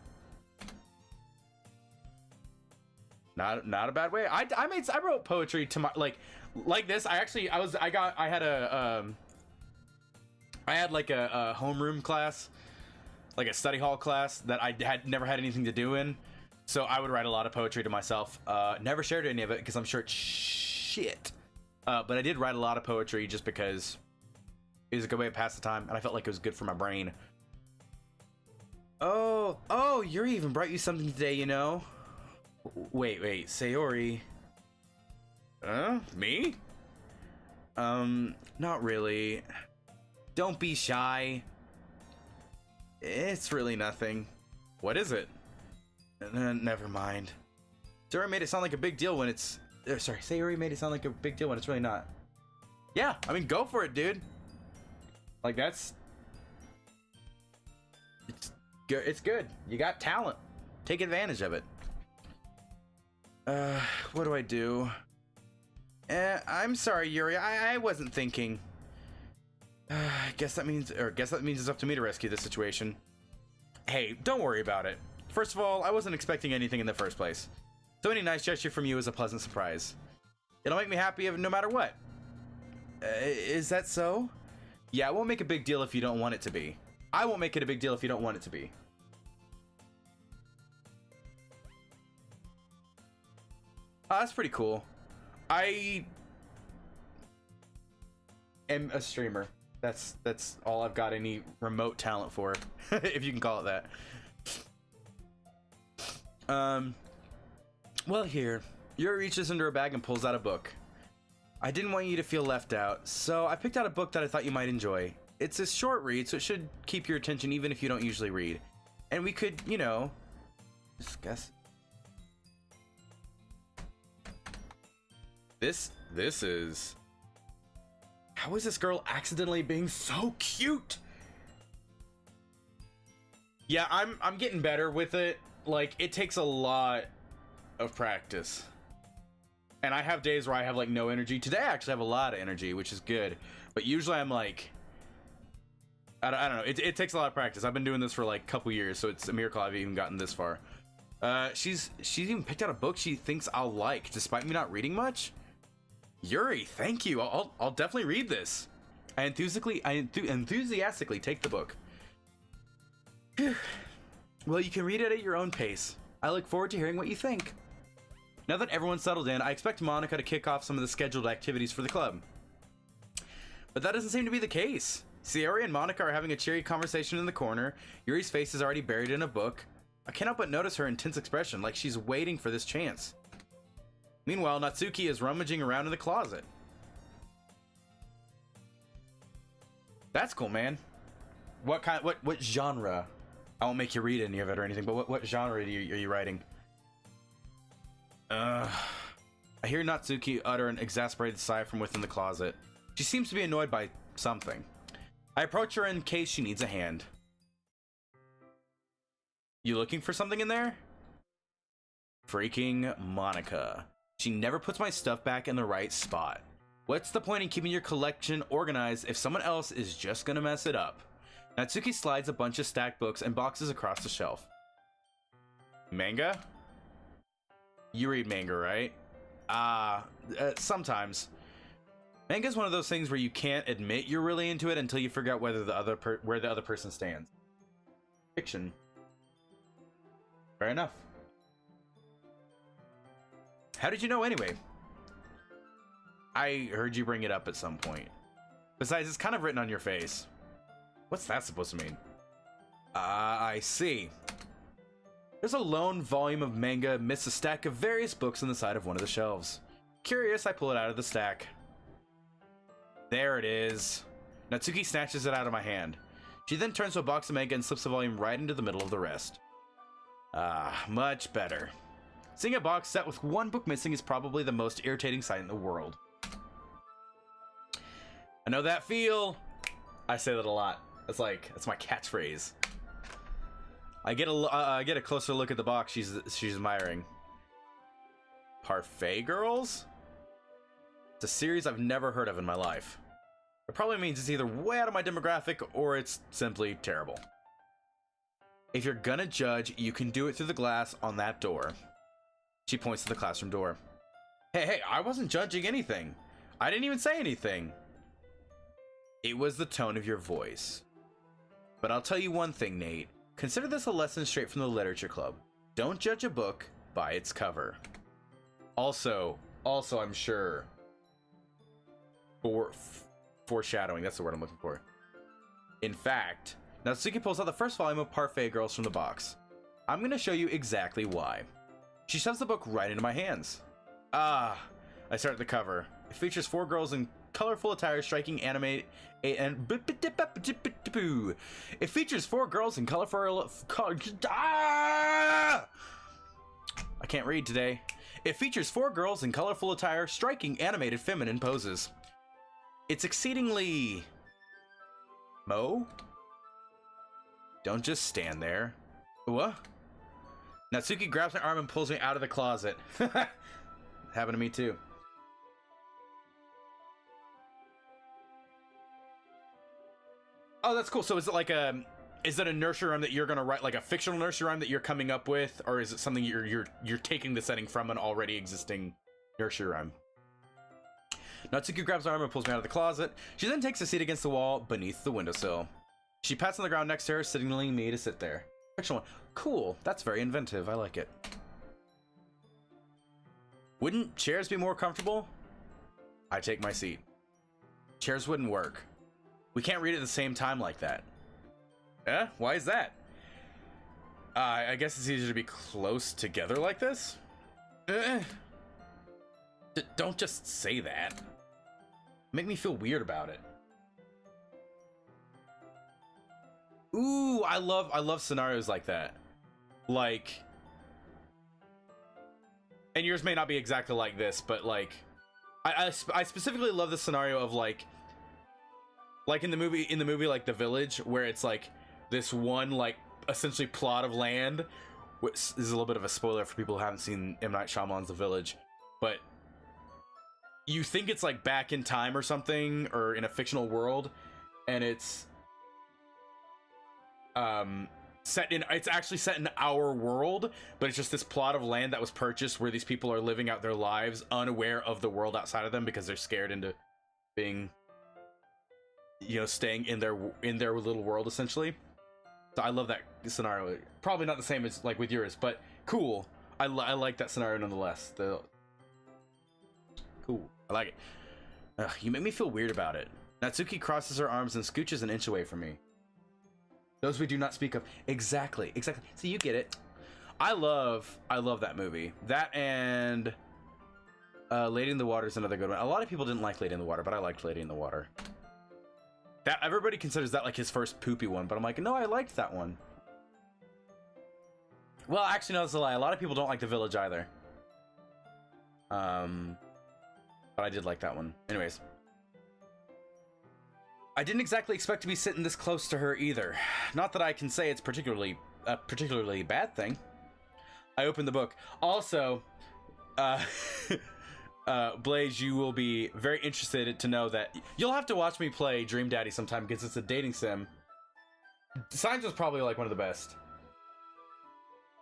Not a bad way. I wrote poetry to my like this. I had like a homeroom class, like a study hall class that I had never had anything to do in. So I would write a lot of poetry to myself. Never shared any of it because I'm sure it's shit. But I did write a lot of poetry just because it was a good way to pass the time, and I felt like it was good for my brain. Oh, Yuri even brought you something today, you know? Wait, Sayori. Me? Not really. Don't be shy. It's really nothing. What is it? Never mind. Sayori made it sound like a big deal when it's... Sayori made it sound like a big deal when it's really not. Yeah, I mean, go for it, dude. Like, that's... It's good. You got talent. Take advantage of it. What do I do? I'm sorry, Yuri. I wasn't thinking. Guess that means it's up to me to rescue this situation. Hey, don't worry about it. First of all, I wasn't expecting anything in the first place. So any nice gesture from you is a pleasant surprise. It'll make me happy no matter what. Is that so? Yeah, it won't make a big deal if you don't want it to be. I won't make it a big deal if you don't want it to be. Oh, that's pretty cool. I am a streamer. That's all I've got any remote talent for, if you can call it that. Well, here. Yuri reaches into her bag and pulls out a book. I didn't want you to feel left out, so I picked out a book that I thought you might enjoy. It's a short read, so it should keep your attention even if you don't usually read. And we could, you know, discuss. This is... How is this girl accidentally being so cute? Yeah, I'm getting better with it. Like, it takes a lot of practice. And I have days where I have, like, no energy. Today I actually have a lot of energy, which is good. But usually I'm, like... I don't know. It takes a lot of practice. I've been doing this for, like, a couple years, so it's a miracle I've even gotten this far. She's even picked out a book she thinks I'll like, despite me not reading much. Yuri, thank you. I'll definitely read this. I enthusiastically take the book. Well, you can read it at your own pace. I look forward to hearing what you think. Now that everyone's settled in, I expect Monica to kick off some of the scheduled activities for the club. But that doesn't seem to be the case. Sayori and Monica are having a cheery conversation in the corner. Yuri's face is already buried in a book. I cannot but notice her intense expression, like she's waiting for this chance. Meanwhile, Natsuki is rummaging around in the closet. That's cool, man. What genre? I won't make you read any of it or anything, but what genre are you writing? I hear Natsuki utter an exasperated sigh from within the closet. She seems to be annoyed by something. I approach her in case she needs a hand. You looking for something in there? Freaking Monica. She never puts my stuff back in the right spot. What's the point in keeping your collection organized if someone else is just gonna mess it up? Natsuki slides a bunch of stacked books and boxes across the shelf. Manga? You read manga, right? Sometimes. Manga's one of those things where you can't admit you're really into it until you figure out where the other person stands. Fiction. Fair enough. How did you know anyway? I heard you bring it up at some point. Besides, it's kind of written on your face. What's that supposed to mean? I see. There's a lone volume of manga amidst a stack of various books on the side of one of the shelves. Curious, I pull it out of the stack. There it is. Natsuki snatches it out of my hand. She then turns to a box of manga and slips the volume right into the middle of the rest. Ah, much better. Seeing a box set with one book missing is probably the most irritating sight in the world. I know that feel. I say that a lot. That's my catchphrase. I get a closer look at the box she's admiring. Parfait Girls? It's a series I've never heard of in my life. It probably means it's either way out of my demographic or it's simply terrible. If you're gonna judge, you can do it through the glass on that door. She points to the classroom door. Hey, I wasn't judging anything. I didn't even say anything. It was the tone of your voice. But I'll tell you one thing, Nate. Consider this a lesson straight from the literature club. Don't judge a book by its cover. Also, I'm sure, foreshadowing, that's the word I'm looking for. In fact, Natsuki pulls out the first volume of Parfait Girls from the box. I'm going to show you exactly why. She shoves the book right into my hands. I start at the cover. It features 4 girls in colorful attire striking anime and it features 4 girls in colorful I can't read today. It features 4 girls in colorful attire striking animated feminine poses. It's exceedingly Mo? Don't just stand there. What? Natsuki grabs my arm and pulls me out of the closet. Happened to me too. Oh, that's cool. So is it like is it a nursery rhyme that you're gonna write, like a fictional nursery rhyme that you're coming up with, or is it something you're taking the setting from an already existing nursery rhyme? Natsuki grabs my arm and pulls me out of the closet. She then takes a seat against the wall beneath the windowsill. She pats on the ground next to her, signaling me to sit there. Fictional one. Cool. That's very inventive. I like it. Wouldn't chairs be more comfortable? I take my seat. Chairs wouldn't work. We can't read at the same time like that. Eh? Why is that? I guess it's easier to be close together like this? Don't just say that. Make me feel weird about it. Ooh, I love scenarios like that. Like, and yours may not be exactly like this, but like, I specifically love the scenario of like in the movie like The Village, where it's like this one like essentially plot of land, which is a little bit of a spoiler for people who haven't seen M. Night Shyamalan's The Village, but you think it's like back in time or something, or in a fictional world, and it's it's actually set in our world, but it's just this plot of land that was purchased where these people are living out their lives unaware of the world outside of them because they're scared into being, you know, staying in their little world essentially. So I love that scenario. Probably not the same as like with yours, but cool. I like that scenario nonetheless. Cool. I like it. Ugh, you make me feel weird about it. Natsuki crosses her arms and scooches an inch away from me. Those we do not speak of. Exactly. So you get it. I love that movie. That and Lady in the Water is another good one. A lot of people didn't like Lady in the Water, but I liked Lady in the Water. That everybody considers that like his first poopy one, but I'm like, no, I liked that one. Well, actually, no, that's a lie. A lot of people don't like The Village either. But I did like that one. Anyways. I didn't exactly expect to be sitting this close to her either. Not that I can say it's a particularly bad thing. I opened the book. Also, Blaze, you will be very interested to know that you'll have to watch me play Dream Daddy sometime because it's a dating sim. Signs was probably like one of the best.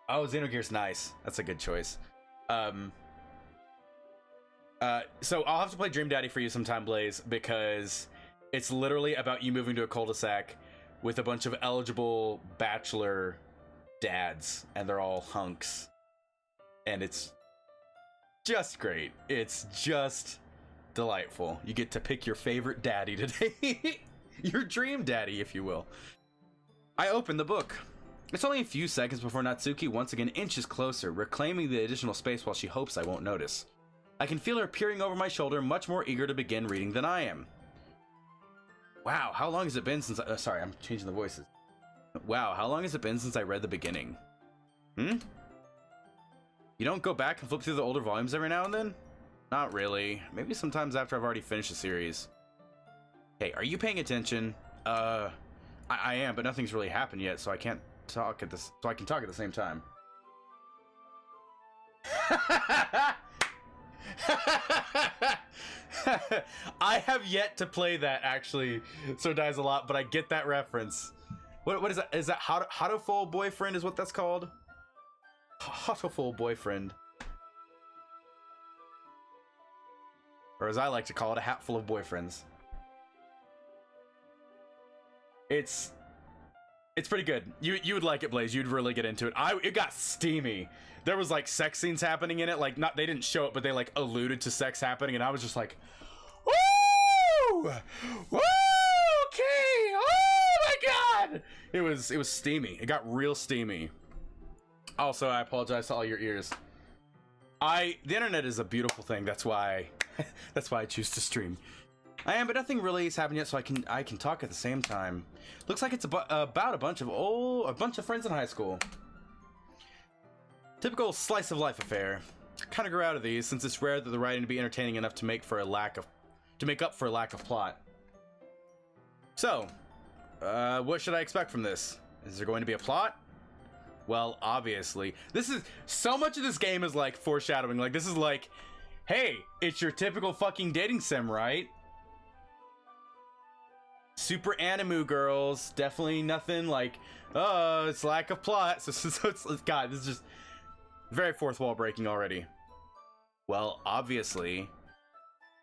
Oh, Xenogear's nice. That's a good choice. So I'll have to play Dream Daddy for you sometime, Blaze, because it's literally about you moving to a cul-de-sac with a bunch of eligible bachelor dads, and they're all hunks. And it's just great. It's just delightful. You get to pick your favorite daddy today. Your dream daddy, if you will. I open the book. It's only a few seconds before Natsuki once again inches closer, reclaiming the additional space while she hopes I won't notice. I can feel her peering over my shoulder, much more eager to begin reading than I am. Wow, how long has it been since sorry, I'm changing the voices. Wow, how long has it been since I read the beginning? Hmm? You don't go back and flip through the older volumes every now and then? Not really. Maybe sometimes after I've already finished the series. Hey, are you paying attention? I am, but nothing's really happened yet, so I can't talk at this. So I can talk at the same time. I have yet to play that actually, so dies a lot, but I get that reference. What is that? Is that Hotoful Boyfriend is what that's called? Hotoful Boyfriend. Or as I like to call it, a hat full of boyfriends. It's pretty good. You would like it, Blaze. You'd really get into it. It got steamy. There was like sex scenes happening in it. Like they didn't show it, but they like alluded to sex happening, and I was just like, woo! Woo! Okay! Oh my god! It was steamy. It got real steamy. Also, I apologize to all your ears. The internet is a beautiful thing. That's why I choose to stream. I am, but nothing really has happened yet, so I can talk at the same time. Looks like it's about a bunch of friends in high school. Typical slice of life affair. Kind of grew out of these since it's rare that the writing to be entertaining enough to make up for a lack of plot. So, what should I expect from this? Is there going to be a plot? Well, obviously. This is so much of this game is like foreshadowing. Like this is like, hey, it's your typical fucking dating sim, right? Super animu girls, definitely nothing like, oh, it's lack of plot. So it's God, this is just very fourth wall breaking already. Well, obviously,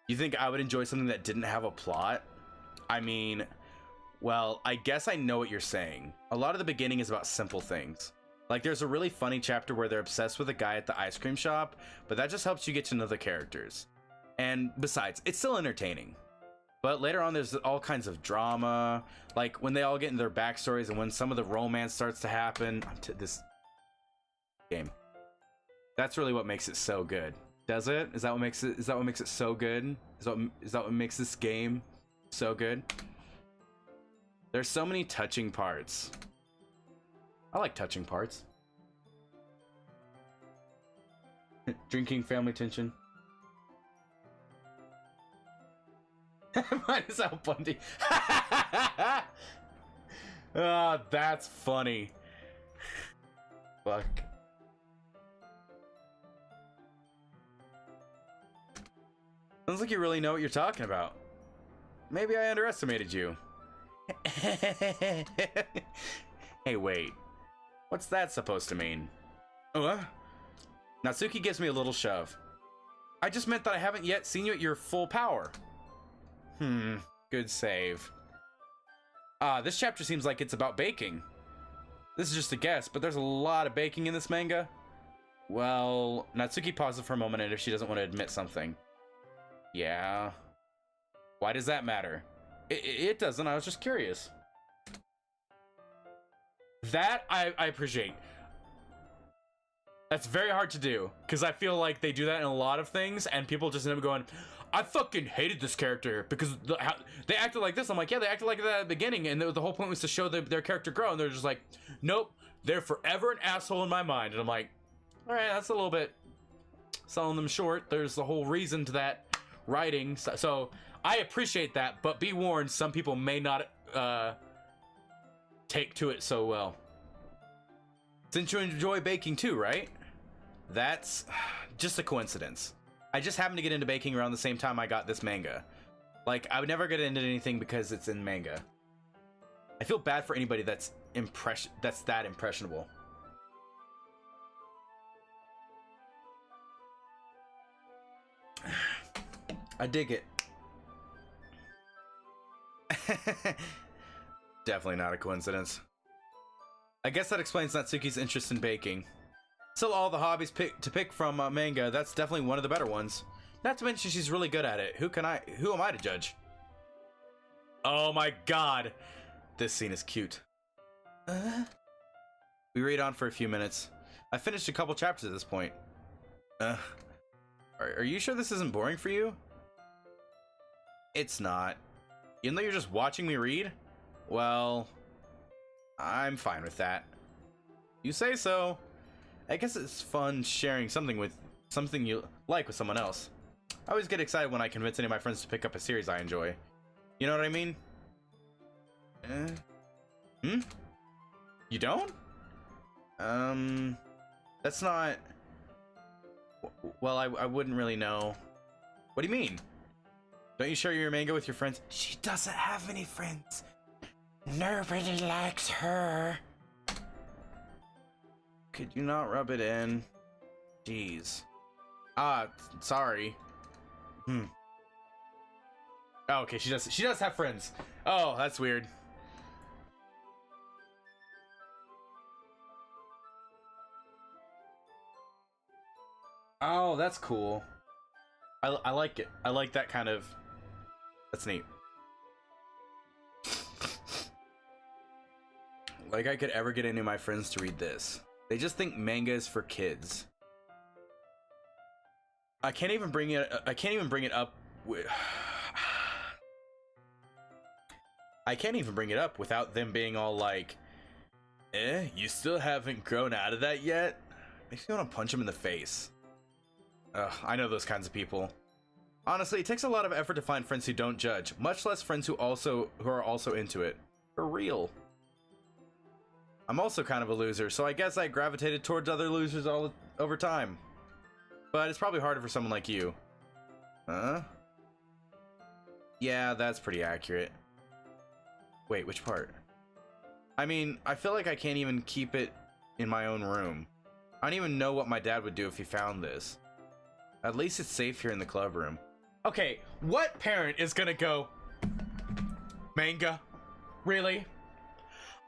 you think I would enjoy something that didn't have a plot? I mean, well, I guess I know what you're saying. A lot of the beginning is about simple things. Like there's a really funny chapter where they're obsessed with a guy at the ice cream shop, but that just helps you get to know the characters. And besides, it's still entertaining. But later on, there's all kinds of drama, like when they all get into their backstories and when some of the romance starts to happen. This game. That's really what makes it so good. Does it? Is that what makes it? Is that what makes it so good? Is that what makes this game so good? There's so many touching parts. I like touching parts. Drinking family tension. Mine is Al Bundy. Oh, that's funny. Fuck. Sounds like you really know what you're talking about. Maybe I underestimated you. Hey, wait. What's that supposed to mean? Natsuki gives me a little shove. I just meant that I haven't yet seen you at your full power. Good save. This chapter seems like it's about baking. This is just a guess, but there's a lot of baking in this manga. Well, Natsuki pauses for a moment and if she doesn't want to admit something. Yeah. Why does that matter? It doesn't, I was just curious. That I appreciate. That's very hard to do, because I feel like they do that in a lot of things, and people just end up going, I fucking hated this character, because they acted like this. I'm like, yeah, they acted like that at the beginning, and the whole point was to show their character grow, and they're just like, nope, they're forever an asshole in my mind. And I'm like, alright, that's a little bit selling them short. There's the whole reason to that writing, so I appreciate that, but be warned, some people may not take to it so well. Since you enjoy baking too, right? That's just a coincidence. I just happened to get into baking around the same time I got this manga. Like, I would never get into anything because it's in manga. I feel bad for anybody that's that impressionable. I dig it. Definitely not a coincidence. I guess that explains Natsuki's interest in baking. Still, all the hobbies to pick from manga, that's definitely one of the better ones. Not to mention she's really good at it. Who am I to judge? Oh my god. This scene is cute. We read on for a few minutes. I finished a couple chapters at this point. Are you sure this isn't boring for you? It's not. Even though you're just watching me read? Well, I'm fine with that. You say so. I guess it's fun sharing something you like with someone else. I always get excited when I convince any of my friends to pick up a series I enjoy. You know what I mean? You don't? That's not... Well, I wouldn't really know. What do you mean? Don't you share your manga with your friends? She doesn't have any friends. Nobody likes her. Could you not rub it in? Jeez. Sorry. Oh, okay, she does have friends. Oh, that's weird. Oh, that's cool. I like it. I like that kind of... That's neat. Like I could ever get any of my friends to read this. They just think manga is for kids. I can't even bring it up with... I can't even bring it up without them being all like, you still haven't grown out of that yet? Makes me want to punch them in the face. Ugh, I know those kinds of people. Honestly, it takes a lot of effort to find friends who don't judge, much less friends who are also into it. For real. I'm also kind of a loser, so I guess I gravitated towards other losers over time. But it's probably harder for someone like you. Huh? Yeah, that's pretty accurate. Wait, which part? I mean, I feel like I can't even keep it in my own room. I don't even know what my dad would do if he found this. At least it's safe here in the club room. Okay, what parent is gonna go, manga? Really?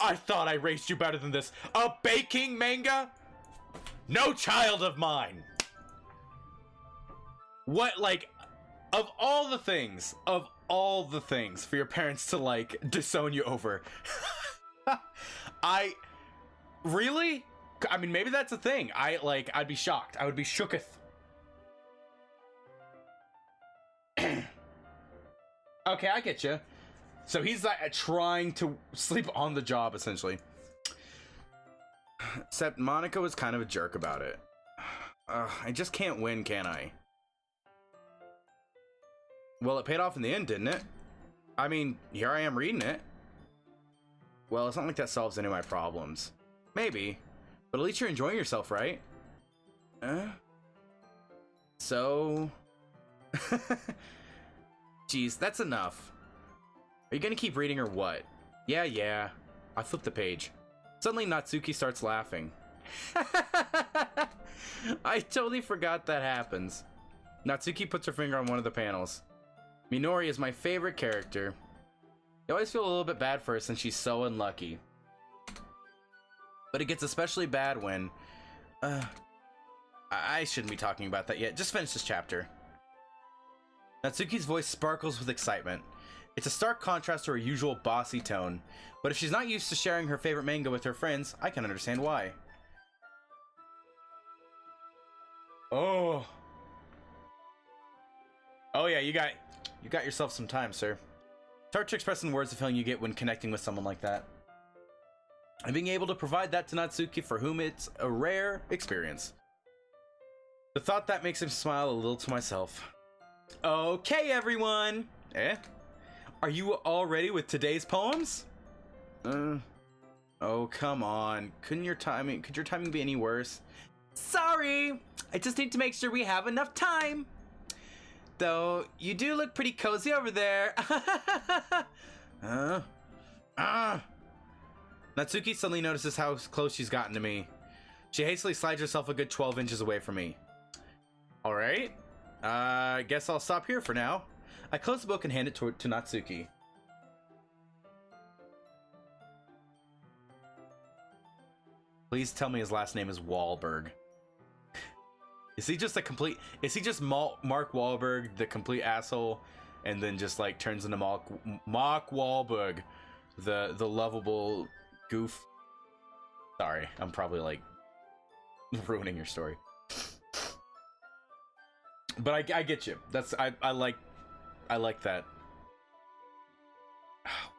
I thought I raised you better than this. A baking manga? No child of mine. What, like, of all the things for your parents to, like, disown you over. Really? I mean, maybe that's a thing. I'd be shocked. I would be shooketh. Okay, I get you. So he's like trying to sleep on the job, essentially. Except Monica was kind of a jerk about it. I just can't win, can I? Well, it paid off in the end, didn't it? I mean, here I am reading it. Well, it's not like that solves any of my problems. Maybe. But at least you're enjoying yourself, right? So... Jeez, that's enough. Are you gonna keep reading or what? Yeah. I flipped the page. Suddenly, Natsuki starts laughing. I totally forgot that happens. Natsuki puts her finger on one of the panels. Minori is my favorite character. I always feel a little bit bad for her since she's so unlucky. But it gets especially bad when... I shouldn't be talking about that yet. Just finish this chapter. Natsuki's voice sparkles with excitement. It's a stark contrast to her usual bossy tone, but if she's not used to sharing her favorite manga with her friends, I can understand why. Oh yeah, you got yourself some time, sir. It's hard to express in words the feeling you get when connecting with someone like that. And being able to provide that to Natsuki, for whom it's a rare experience. The thought that makes him smile a little to myself. Okay, everyone! Are you all ready with today's poems? Oh, come on. Could your timing be any worse? Sorry! I just need to make sure we have enough time. Though, you do look pretty cozy over there. Natsuki suddenly notices how close she's gotten to me. She hastily slides herself a good 12 inches away from me. Alright. I guess I'll stop here for now. I close the book and hand it to Natsuki. Please tell me his last name is Wahlberg. Is he just Mark Wahlberg, the complete asshole, and then just like turns into Mark Wahlberg, the lovable goof? Sorry, I'm probably like ruining your story. But I get you. I like that.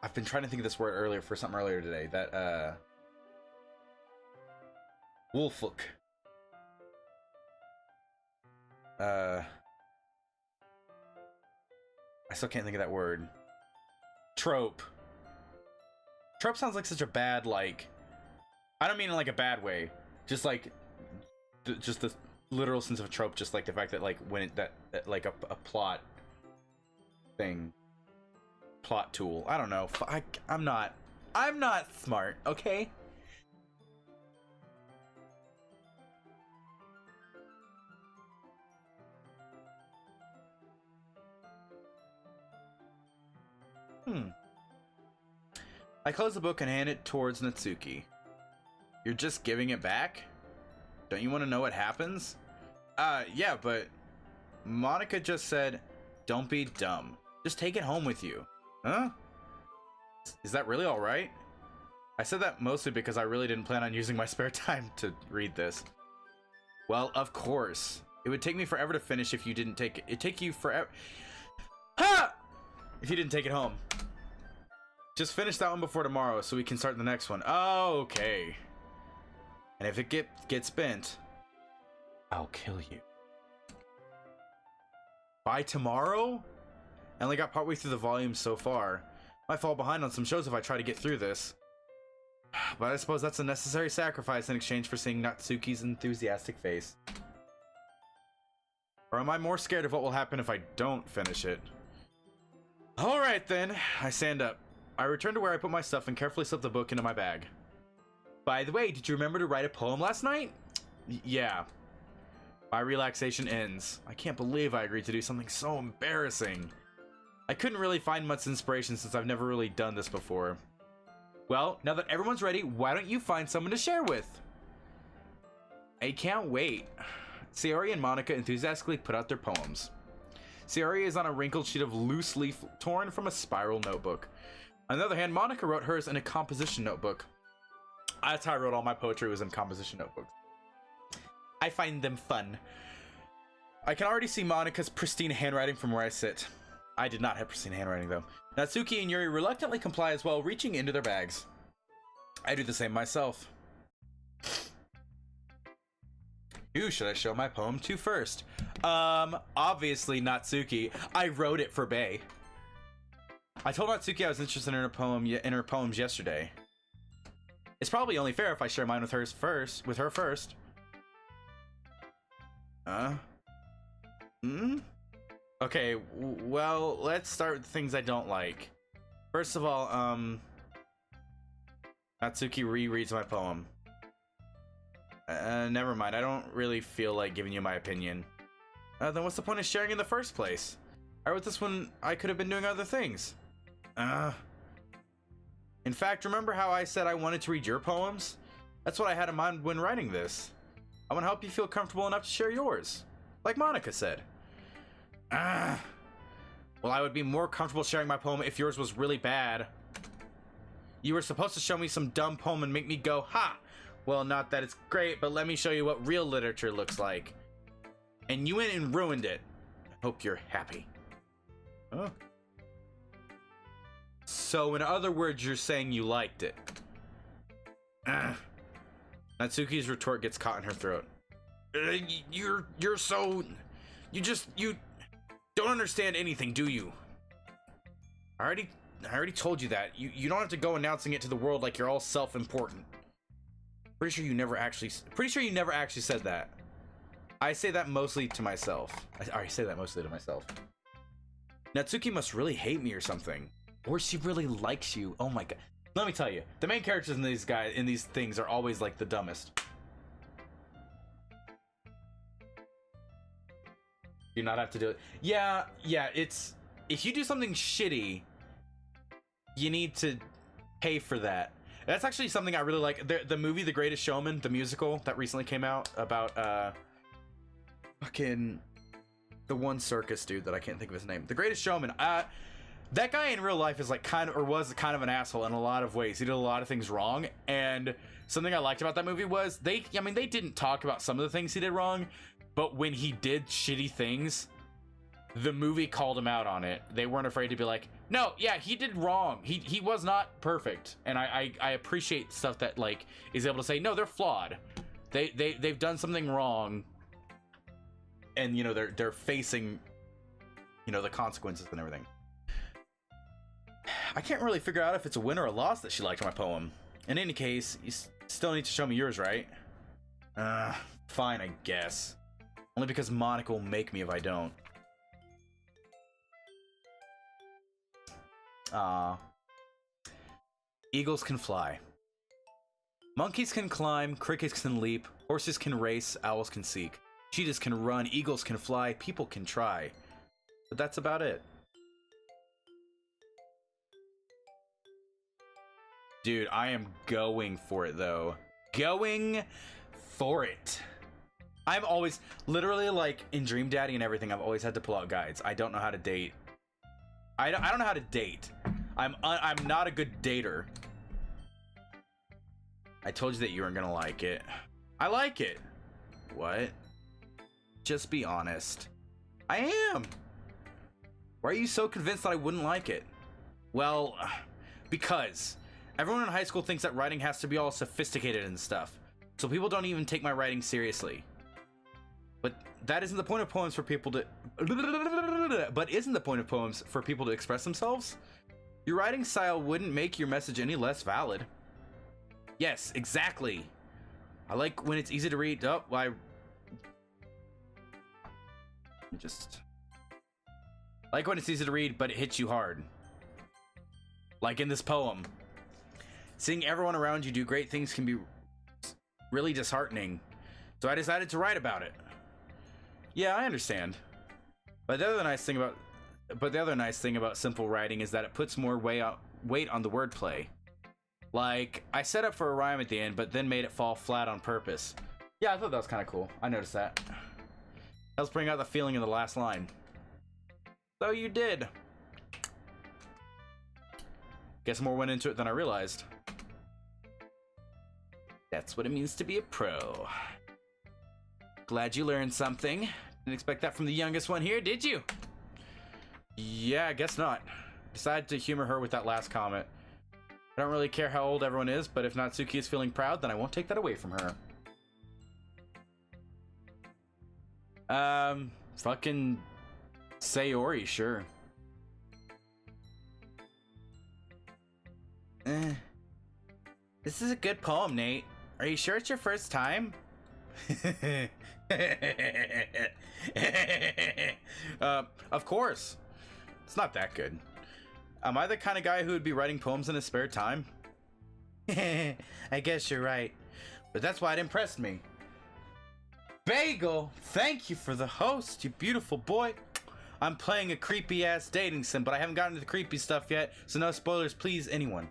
I've been trying to think of this word something earlier today. That Wolfhook. I still can't think of that word. Trope. Trope sounds like such a bad, like, I don't mean in like a bad way, just like just the literal sense of a trope, just like the fact that like when it that like a plot thing, plot tool. I don't know. I'm not smart, okay? I close the book and hand it towards Natsuki. You're just giving it back? Don't you want to know what happens? Yeah, but Monica just said, don't be dumb. Just take it home with you. Huh? Is that really alright? I said that mostly because I really didn't plan on using my spare time to read this. Well, of course. It would take me forever to finish if you didn't take it. It'd take you forever. Ha! If you didn't take it home. Just finish that one before tomorrow so we can start the next one. Oh, okay. And if it gets bent, I'll kill you. By tomorrow? I only got partway through the volume so far. Might fall behind on some shows if I try to get through this. But I suppose that's a necessary sacrifice in exchange for seeing Natsuki's enthusiastic face. Or am I more scared of what will happen if I don't finish it? Alright then, I stand up. I return to where I put my stuff and carefully slip the book into my bag. By the way, did you remember to write a poem last night? Yeah. My relaxation ends. I can't believe I agreed to do something so embarrassing. I couldn't really find much inspiration since I've never really done this before. Well, now that everyone's ready, why don't you find someone to share with? I can't wait. Sayori and Monica enthusiastically put out their poems. Sayori is on a wrinkled sheet of loose leaf torn from a spiral notebook. On the other hand, Monica wrote hers in a composition notebook. That's how I wrote all my poetry, was in composition notebooks. I find them fun. I can already see Monica's pristine handwriting from where I sit. I did not have pristine handwriting, though. Natsuki and Yuri reluctantly comply as well, reaching into their bags. I do the same myself. Who should I show my poem to first? Obviously Natsuki. I wrote it for Bae. I told Natsuki I was interested in her poems yesterday. It's probably only fair if I share mine with her first. Okay, well, let's start with things I don't like. First of all, Natsuki rereads my poem. Never mind, I don't really feel like giving you my opinion. Then what's the point of sharing in the first place? I wrote this when I could have been doing other things. In fact, remember how I said I wanted to read your poems? That's what I had in mind when writing this. I want to help you feel comfortable enough to share yours. Like Monica said. Well, I would be more comfortable sharing my poem if yours was really bad. You were supposed to show me some dumb poem and make me go, ha! Well, not that it's great, but let me show you what real literature looks like. And you went and ruined it. I hope you're happy. Huh? So, in other words, you're saying you liked it. Natsuki's retort gets caught in her throat. You don't understand anything, do you? I already told you that. You don't have to go announcing it to the world like you're all self-important. Pretty sure you never actually said that. I say that mostly to myself. Natsuki must really hate me or something. Or she really likes you. Oh my god. Let me tell you, the main characters in these things are always like the dumbest. Do not have to do it. Yeah, it's, if you do something shitty, you need to pay for that. That's actually something I really like. The movie The Greatest Showman, the musical that recently came out about fucking the one circus dude that I can't think of his name. The Greatest Showman. That guy in real life is like was kind of an asshole in a lot of ways. He did a lot of things wrong, and something I liked about that movie was they didn't talk about some of the things he did wrong, but when he did shitty things, the movie called him out on it. They weren't afraid to be like, no, yeah, he did wrong. He was not perfect, and I appreciate stuff that like is able to say, no, they're flawed. They've done something wrong. and you know they're facing, you know, the consequences and everything. I can't really figure out if it's a win or a loss that she liked my poem. In any case, you still need to show me yours, right? Fine, I guess. Only because Monica will make me if I don't. Eagles can fly. Monkeys can climb, crickets can leap, horses can race, owls can seek. Cheetahs can run, eagles can fly, people can try. But that's about it. Dude, I am going for it, though. Going for it. I've always, literally, like, in Dream Daddy and everything, I've always had to pull out guides. I don't know how to date. I don't know how to date. I'm not a good dater. I told you that you weren't gonna like it. I like it. What? Just be honest. I am. Why are you so convinced that I wouldn't like it? Well, because everyone in high school thinks that writing has to be all sophisticated and stuff. So people don't even take my writing seriously. But that isn't the point of poems for people to... But isn't the point of poems for people to express themselves? Your writing style wouldn't make your message any less valid. Yes, exactly. I like when it's easy to read. Oh, I like when it's easy to read, but it hits you hard. Like in this poem. Seeing everyone around you do great things can be really disheartening. So I decided to write about it. Yeah, I understand. But the other nice thing about simple writing is that it puts more weight on the wordplay. Like, I set up for a rhyme at the end, but then made it fall flat on purpose. Yeah, I thought that was kind of cool. I noticed that. Helps bring out the feeling in the last line. So you did. Guess more went into it than I realized. That's what it means to be a pro. Glad you learned something. Didn't expect that from the youngest one here, did you? Yeah, I guess not. Decided to humor her with that last comment. I don't really care how old everyone is, but if Natsuki is feeling proud, then I won't take that away from her. Fucking Sayori, sure. This is a good poem, Nate. Are you sure it's your first time? Of course. It's not that good. Am I the kind of guy who would be writing poems in his spare time? I guess you're right. But that's why it impressed me. Bagel, thank you for the host, you beautiful boy. I'm playing a creepy-ass dating sim, but I haven't gotten to the creepy stuff yet, so no spoilers, please, anyone.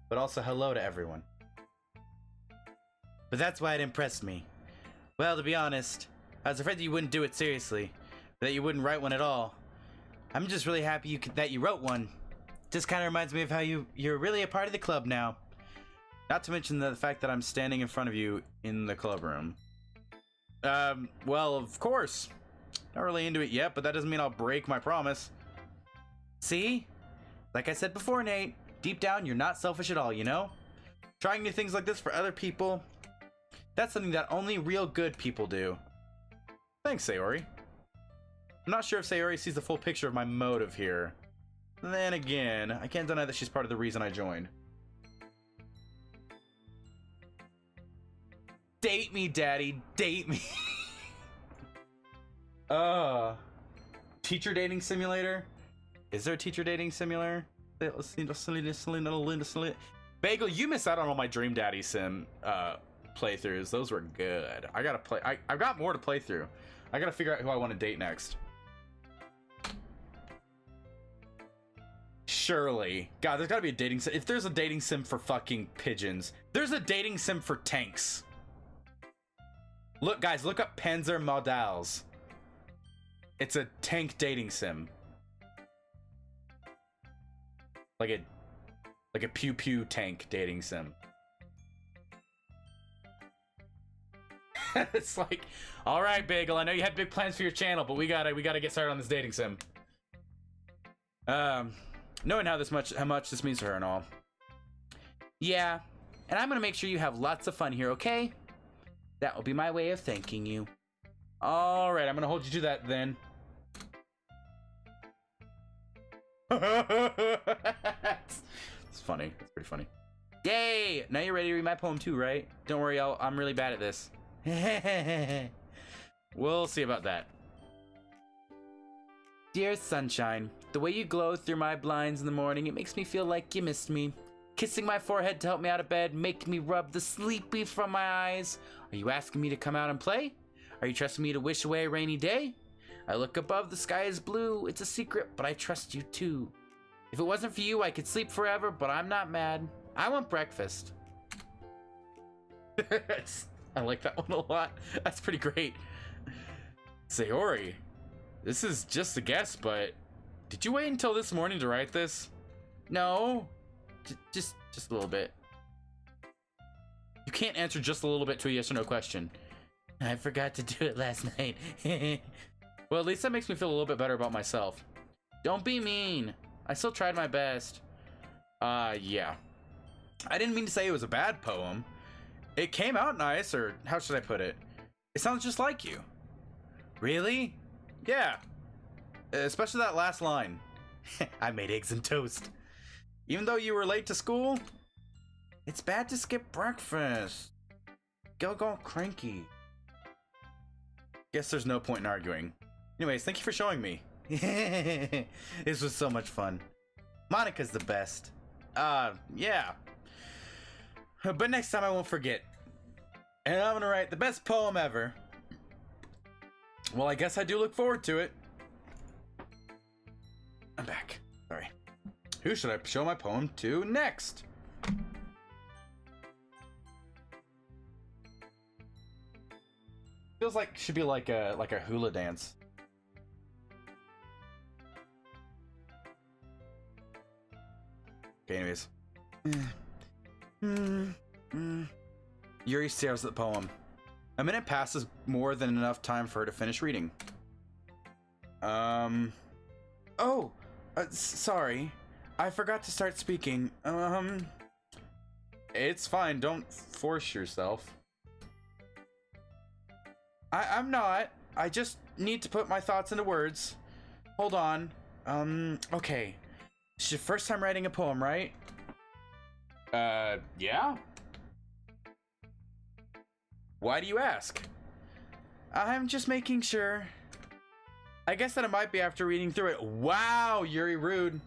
But also hello to everyone. But that's why it impressed me. Well, to be honest, I was afraid that you wouldn't do it seriously, that you wouldn't write one at all. I'm just really happy that you wrote one. Just kind of reminds me of how you're really a part of the club now. Not to mention the fact that I'm standing in front of you in the club room. Well, of course. Not really into it yet, but that doesn't mean I'll break my promise. See? Like I said before, Nate, deep down, you're not selfish at all, you know? Trying new things like this for other people, that's something that only real good people do. Thanks, Sayori. I'm not sure if Sayori sees the full picture of my motive here. Then again, I can't deny that she's part of the reason I joined. Date me, daddy. Date me. Teacher dating simulator? Is there a teacher dating simulator? Bagel, you miss out on all my Dream Daddy sim playthroughs. Those were good. I gotta play. I've got more to play through. I gotta figure out who I want to date next. Surely. God, there's gotta be a dating sim. If there's a dating sim for fucking pigeons, there's a dating sim for tanks. Look, guys, look up Panzer Modals. It's a tank dating sim. Like a pew-pew tank dating sim. It's like, all right, Bagel, I know you had big plans for your channel, but we gotta get started on this dating sim. Knowing how much this means to her and all. Yeah, and I'm gonna make sure you have lots of fun here, okay? That will be my way of thanking you. All right, I'm gonna hold you to that then. It's funny. It's pretty funny. Yay! Now you're ready to read my poem too, right? Don't worry, I'm really bad at this. We'll see about that. Dear sunshine, the way you glow through my blinds in the morning, it makes me feel like you missed me. Kissing my forehead to help me out of bed, making me rub the sleepy from my eyes. Are you asking me to come out and play? Are you trusting me to wish away a rainy day? I look above, the sky is blue. It's a secret, but I trust you too. If it wasn't for you, I could sleep forever, but I'm not mad. I want breakfast. I like that one a lot. That's pretty great. Sayori, this is just a guess, but did you wait until this morning to write this? No, just a little bit. You can't answer just a little bit to a yes or no question. I forgot to do it last night. Well, at least that makes me feel a little bit better about myself. Don't be mean. I still tried my best. Yeah. I didn't mean to say it was a bad poem. It came out nice, or how should I put it? It sounds just like you. Really? Yeah. Especially that last line. I made eggs and toast. Even though you were late to school? It's bad to skip breakfast. Go cranky. Guess there's no point in arguing. Anyways, thank you for showing me. This was so much fun. Monica's the best. Yeah. But next time I won't forget. And I'm gonna write the best poem ever. Well, I guess I do look forward to it. I'm back. Sorry. Who should I show my poem to next? Feels like should be like a hula dance. Okay, anyways. Yuri stares at the poem. A minute passes, more than enough time for her to finish reading. Sorry. I forgot to start speaking. It's fine, don't force yourself. I'm not. I just need to put my thoughts into words. Hold on. Okay. It's your first time writing a poem, right? Yeah? Why do you ask? I'm just making sure. I guess that it might be after reading through it. Wow, Yuri, rude.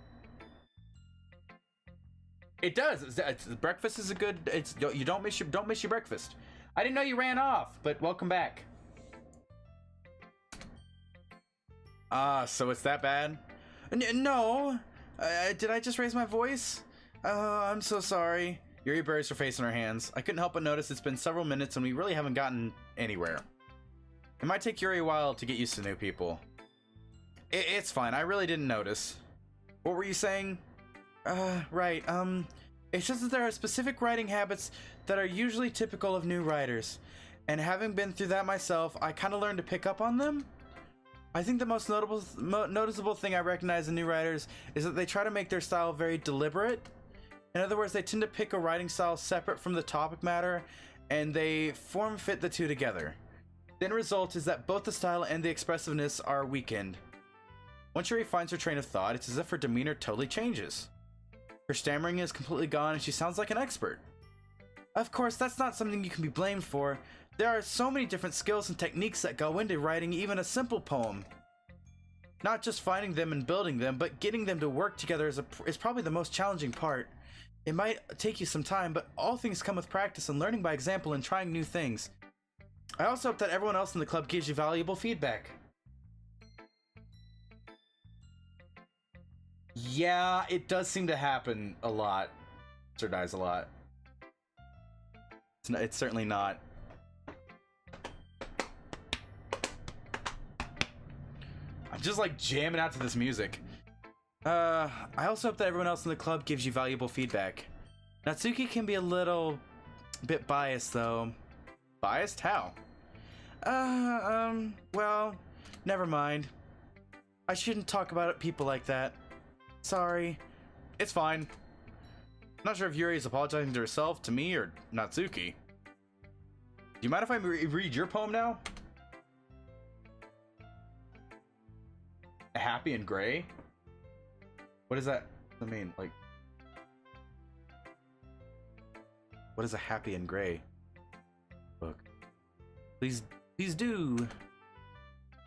It does. Breakfast is a good. You don't miss your breakfast. I didn't know you ran off, but welcome back. So it's that bad? No. Did I just raise my voice? I'm so sorry. Yuri buries her face in her hands. I couldn't help but notice it's been several minutes and we really haven't gotten anywhere. It might take Yuri a while to get used to new people. It's fine, I really didn't notice. What were you saying? Right, it's just that there are specific writing habits that are usually typical of new writers. And having been through that myself, I kind of learned to pick up on them. I think the most noticeable thing I recognize in new writers is that they try to make their style very deliberate. In other words, they tend to pick a writing style separate from the topic matter, and they form-fit the two together. The end result is that both the style and the expressiveness are weakened. Once Yuri finds her train of thought, it's as if her demeanor totally changes. Her stammering is completely gone and she sounds like an expert. Of course, that's not something you can be blamed for. There are so many different skills and techniques that go into writing even a simple poem. Not just finding them and building them, but getting them to work together is probably the most challenging part. It might take you some time, but all things come with practice and learning by example and trying new things. I also hope that everyone else in the club gives you valuable feedback. Yeah, it does seem to happen a lot. Or dies a lot. It's certainly not. I'm just like jamming out to this music. I also hope that everyone else in the club gives you valuable feedback. Natsuki can be a little bit biased though. Biased? How? Well, never mind. I shouldn't talk about people like that. Sorry. It's fine. I'm not sure if Yuri is apologizing to herself, to me, or Natsuki. Do you mind if I read your poem now? happy and gray? What does that mean? Like, what is a happy and gray book? Please do.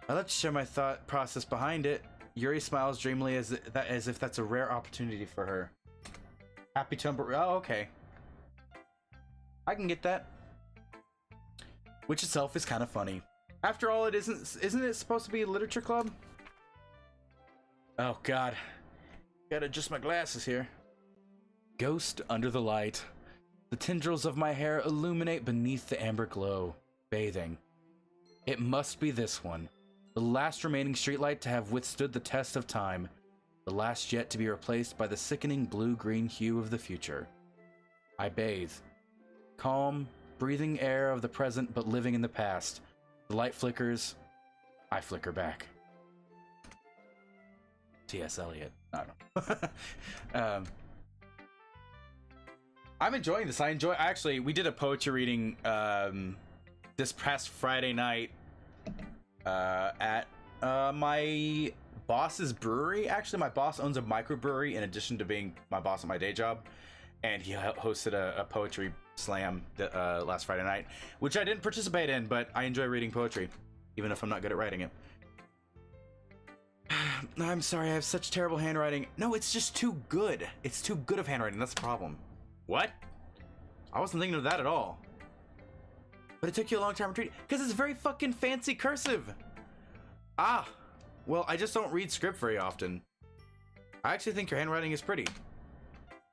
I'd love to share my thought process behind it. Yuri smiles dreamily as if that's a rare opportunity for her. Happy temper. Oh, okay. I can get that. Which itself is kind of funny. After all, isn't it supposed to be a literature club? Oh God, gotta adjust my glasses here. Ghost under the light. The tendrils of my hair illuminate beneath the amber glow, bathing. It must be this one. The last remaining streetlight to have withstood the test of time. The last yet to be replaced by the sickening blue-green hue of the future. I bathe. Calm, breathing air of the present but living in the past. The light flickers. I flicker back. T.S. Eliot. I don't know. I'm enjoying this. Actually, we did a poetry reading this past Friday night at my boss's brewery. Actually, my boss owns a microbrewery in addition to being my boss at my day job, and he hosted a poetry slam last Friday night, which I didn't participate in, but I enjoy reading poetry, even if I'm not good at writing it. I'm sorry, I have such terrible handwriting. No, it's just too good. It's too good of handwriting. That's the problem. What? I wasn't thinking of that at all. But it took you a long time to read, because it's very fucking fancy cursive. Ah, well, I just don't read script very often. I actually think your handwriting is pretty.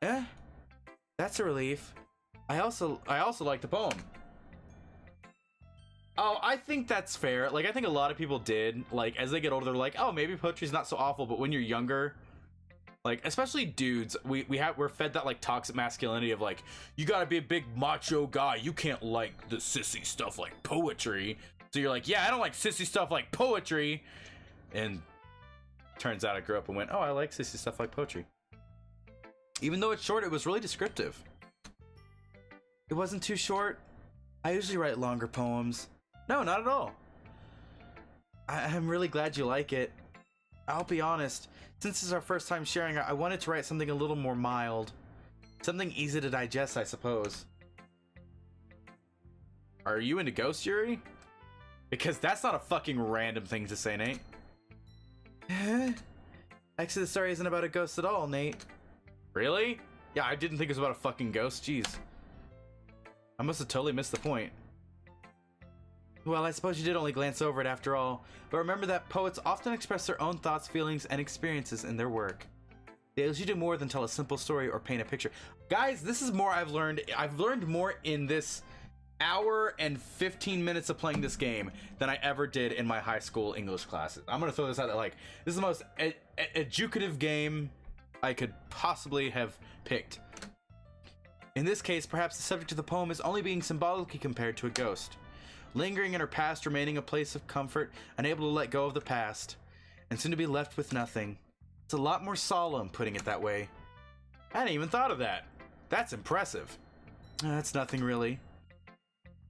That's a relief. I also like the poem. Oh, I think that's fair. Like, I think a lot of people did. Like, as they get older, they're like, oh, maybe poetry's not so awful. But when you're younger, like, especially dudes, we're fed that, like, toxic masculinity of, like, you gotta be a big macho guy. You can't like the sissy stuff like poetry. So you're like, yeah, I don't like sissy stuff like poetry. And turns out I grew up and went, oh, I like sissy stuff like poetry. Even though it's short, it was really descriptive. It wasn't too short. I usually write longer poems. No, not at all. I'm really glad you like it. I'll be honest, since this is our first time sharing, I wanted to write something a little more mild. Something easy to digest, I suppose. Are you into ghosts, Yuri? Because that's not a fucking random thing to say, Nate. Actually, the story isn't about a ghost at all, Nate. Really? Yeah, I didn't think it was about a fucking ghost, jeez. I must have totally missed the point. Well, I suppose you did only glance over it after all, but remember that poets often express their own thoughts, feelings, and experiences in their work. They usually do more than tell a simple story or paint a picture. Guys, this is more I've learned. I've learned more in this hour and 15 minutes of playing this game than I ever did in my high school English classes. I'm gonna throw this out there, like, this is the most educative game I could possibly have picked. In this case, perhaps the subject of the poem is only being symbolically compared to a ghost. Lingering in her past, remaining a place of comfort, unable to let go of the past, and soon to be left with nothing. It's a lot more solemn, putting it that way. I hadn't even thought of that. That's impressive. That's nothing, really.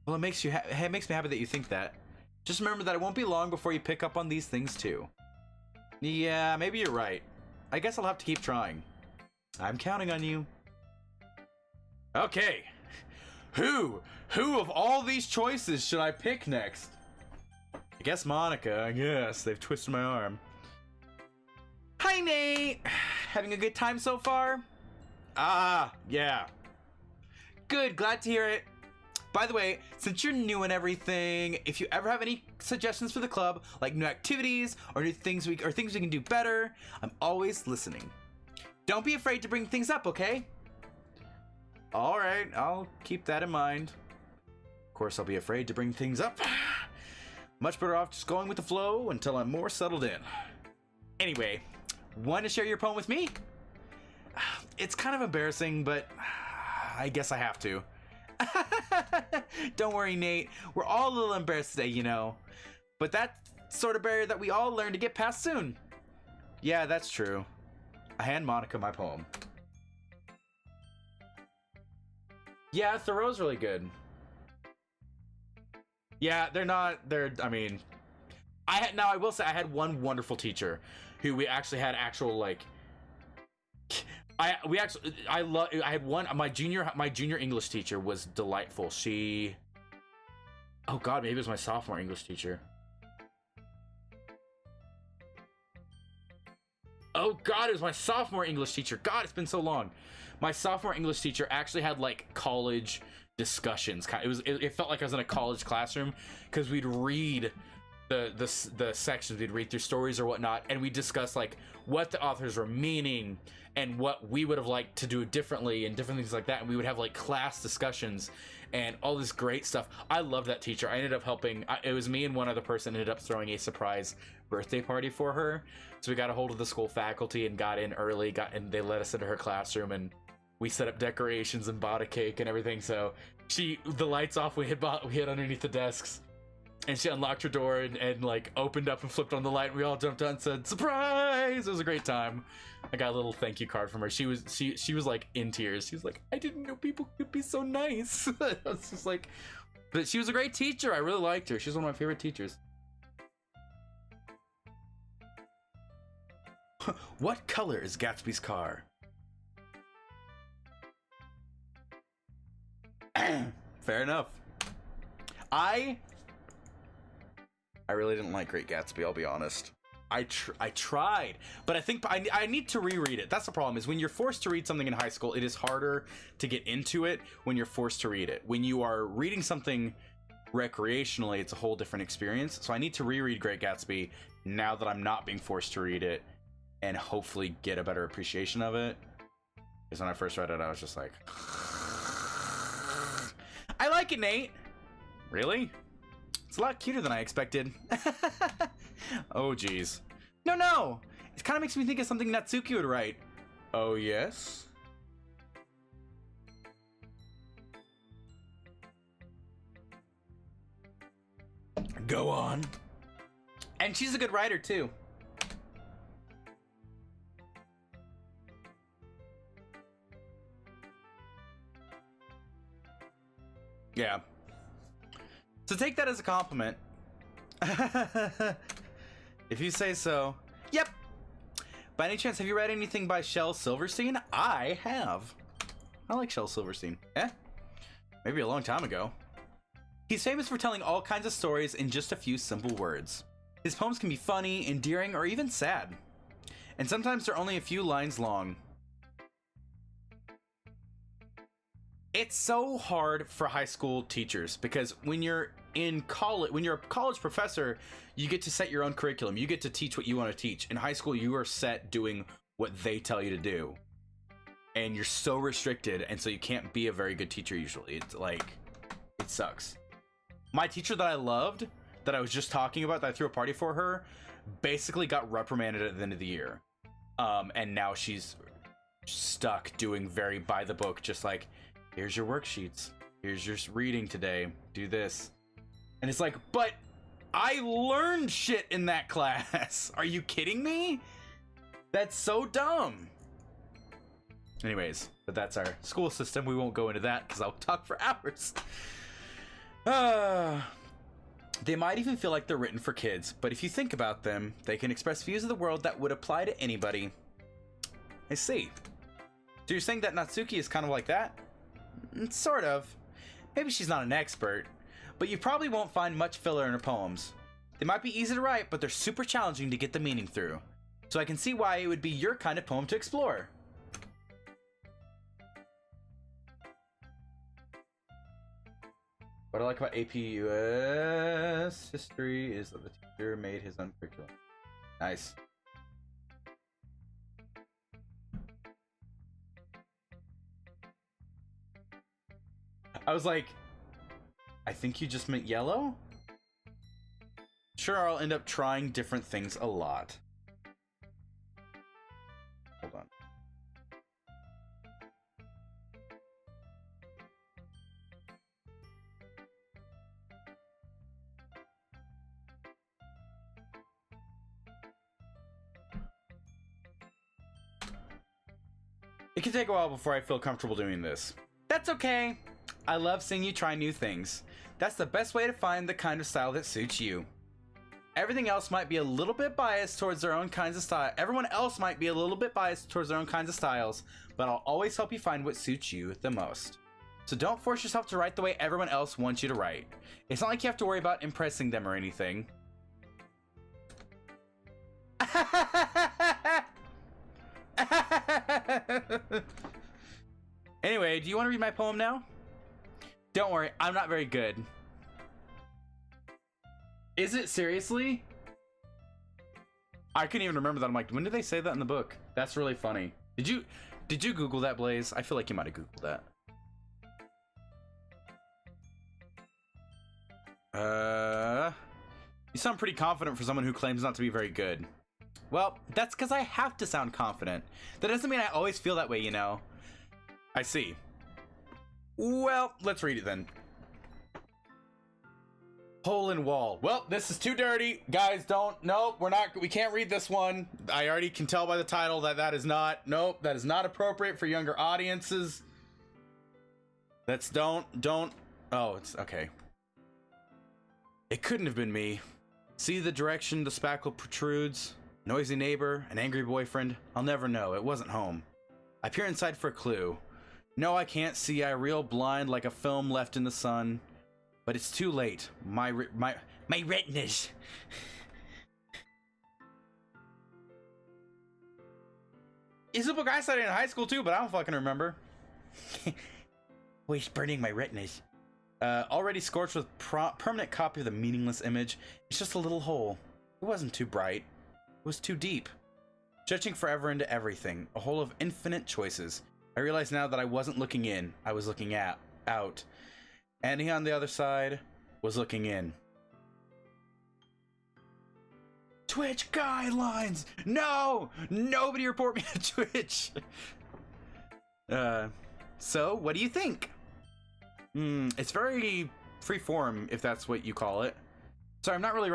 Well, it makes me happy that you think that. Just remember that it won't be long before you pick up on these things, too. Yeah, maybe you're right. I guess I'll have to keep trying. I'm counting on you. Okay. Who of all these choices should I pick next? I guess Monica, I guess. They've twisted my arm. Hi, Nate! Having a good time so far? Ah, yeah. Good, glad to hear it. By the way, since you're new and everything, if you ever have any suggestions for the club, like new activities or new things we can do better, I'm always listening. Don't be afraid to bring things up, okay? All right, I'll keep that in mind. Of course, I'll be afraid to bring things up. Much better off just going with the flow until I'm more settled in. Anyway, want to share your poem with me? It's kind of embarrassing, but I guess I have to. Don't worry, Nate. We're all a little embarrassed today, you know. But that's sort of barrier that we all learn to get past soon. Yeah, that's true. I hand Monica my poem. Yeah, Thoreau's really good. Yeah, I mean, I will say I had one wonderful teacher who we actually had actual like. I had one. My junior English teacher was delightful. She. Oh God, maybe it was my sophomore English teacher. Oh God, it was my sophomore English teacher. God, it's been so long. My sophomore English teacher actually had like college discussions. It felt like I was in a college classroom because we'd read the sections, we'd read through stories or whatnot, and we discuss like what the authors were meaning and what we would have liked to do differently and different things like that. And we would have like class discussions and all this great stuff. I loved that teacher. I ended up helping. It was me and one other person ended up throwing a surprise birthday party for her. So we got a hold of the school faculty and got in early, and they let us into her classroom, and we set up decorations and bought a cake and everything. So the lights off, we hid underneath the desks, and she unlocked her door and like opened up and flipped on the light, and we all jumped out and said, "Surprise!" It was a great time. I got a little thank you card from her. She was like in tears. She was like, "I didn't know people could be so nice." I was just like, but she was a great teacher. I really liked her. She was one of my favorite teachers. What color is Gatsby's car? Fair enough. I really didn't like Great Gatsby, I'll be honest. I tried, but I think I need to reread it. That's the problem, is when you're forced to read something in high school, it is harder to get into it when you're forced to read it. When you are reading something recreationally, it's a whole different experience. So I need to reread Great Gatsby now that I'm not being forced to read it, and hopefully get a better appreciation of it. Because when I first read it, I was just like, I like it, Nate. Really? It's a lot cuter than I expected. Oh, geez. No! It kind of makes me think of something Natsuki would write. Oh, yes? Go on. And she's a good writer, too. Yeah. So take that as a compliment. If you say so. Yep. By any chance, have you read anything by Shel Silverstein? I have. I like Shel Silverstein. Maybe a long time ago. He's famous for telling all kinds of stories in just a few simple words. His poems can be funny, endearing, or even sad. And sometimes they're only a few lines long. It's so hard for high school teachers because when you're in college, when you're a college professor, you get to set your own curriculum. You get to teach what you want to teach. In high school, you are set doing what they tell you to do. And you're so restricted, and so you can't be a very good teacher usually. It's like, it sucks. My teacher that I loved, that I was just talking about, that I threw a party for her, basically got reprimanded at the end of the year. And now she's stuck doing very by the book, just like, here's your worksheets. Here's your reading today. Do this. And it's like, but I learned shit in that class. Are you kidding me? That's so dumb. Anyways, but that's our school system. We won't go into that because I'll talk for hours. They might even feel like they're written for kids, but if you think about them, they can express views of the world that would apply to anybody. I see. So you're saying that Natsuki is kind of like that? Sort of. Maybe she's not an expert, but you probably won't find much filler in her poems. They might be easy to write, but they're super challenging to get the meaning through. So I can see why it would be your kind of poem to explore. What I like about AP US history is that the teacher made his own curriculum. Nice. I was like, I think you just meant yellow? Sure, I'll end up trying different things a lot. Hold on. It can take a while before I feel comfortable doing this. That's okay. I love seeing you try new things. That's the best way to find the kind of style that suits you. Everything else might be a little bit biased towards their own kinds of style. Everyone else might be a little bit biased towards their own kinds of styles, but I'll always help you find what suits you the most. So don't force yourself to write the way everyone else wants you to write. It's not like you have to worry about impressing them or anything. Anyway, do you want to read my poem now? Don't worry, I'm not very good. Is it seriously? I couldn't even remember that. I'm like, when did they say that in the book? That's really funny. Did you Google that, Blaze? I feel like you might have Googled that. You sound pretty confident for someone who claims not to be very good. Well, that's because I have to sound confident. That doesn't mean I always feel that way, you know. I see. Well, let's read it then. Hole in wall. Well, this is too dirty. Guys, nope, we can't read this one. I already can tell by the title that is not appropriate for younger audiences. Oh, it's okay. It couldn't have been me. See the direction the spackle protrudes? Noisy neighbor, an angry boyfriend? I'll never know. It wasn't home. I peer inside for a clue. No, I can't see. I reel blind like a film left in the sun. But it's too late. My retinas. It's a book I studied in high school too, but I don't fucking remember. Waste burning my retinas. Already scorched with permanent copy of the meaningless image. It's just a little hole. It wasn't too bright. It was too deep. Stretching forever into everything. A hole of infinite choices. I realize now that I wasn't looking in. I was looking out. And he on the other side was looking in. Twitch guidelines! No! Nobody report me to Twitch! So, what do you think? It's very free-form, if that's what you call it. Sorry, I'm not really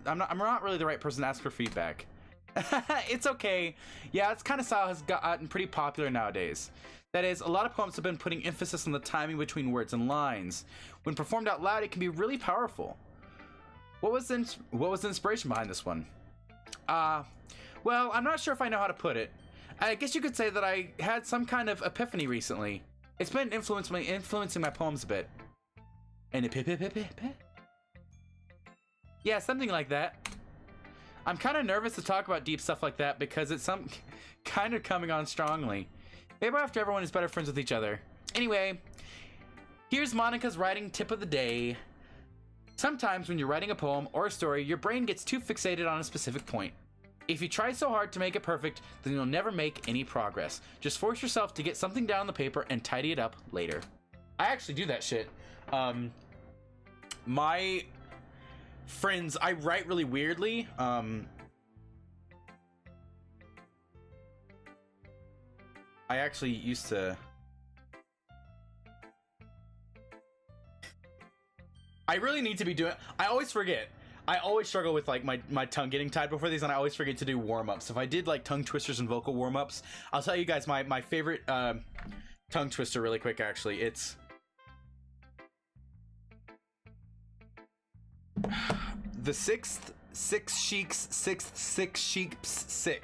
I'm not really the right person to ask for feedback. It's okay. Yeah, it's kind of style has gotten pretty popular nowadays. That is, a lot of poems have been putting emphasis on the timing between words and lines. When performed out loud, it can be really powerful. What was the inspiration behind this one? Well, I'm not sure if I know how to put it. I guess you could say that I had some kind of epiphany recently. It's been influencing my poems a bit. And yeah, something like that. I'm kind of nervous to talk about deep stuff like that because it's some kind of coming on strongly. Maybe after everyone is better friends with each other. Anyway, here's Monica's writing tip of the day. Sometimes when you're writing a poem or a story, your brain gets too fixated on a specific point. If you try so hard to make it perfect, then you'll never make any progress. Just force yourself to get something down on the paper and tidy it up later. I actually do that shit. My friends, I write really weirdly. I actually used to... I really need to be doing... I always forget. I always struggle with like my tongue getting tied before these, and I always forget to do warm-ups. If I did like tongue twisters and vocal warm-ups, I'll tell you guys my favorite tongue twister really quick, actually. It's... The sixth sheep's sick.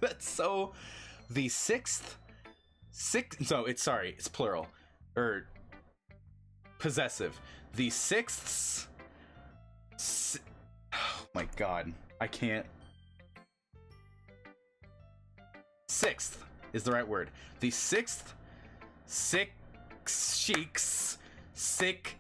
That's so... The sixth... So, it's plural. Or... Possessive. The sixth's... Oh my god. I can't... Sixth is the right word. The sixth... Sixth sheep's sick.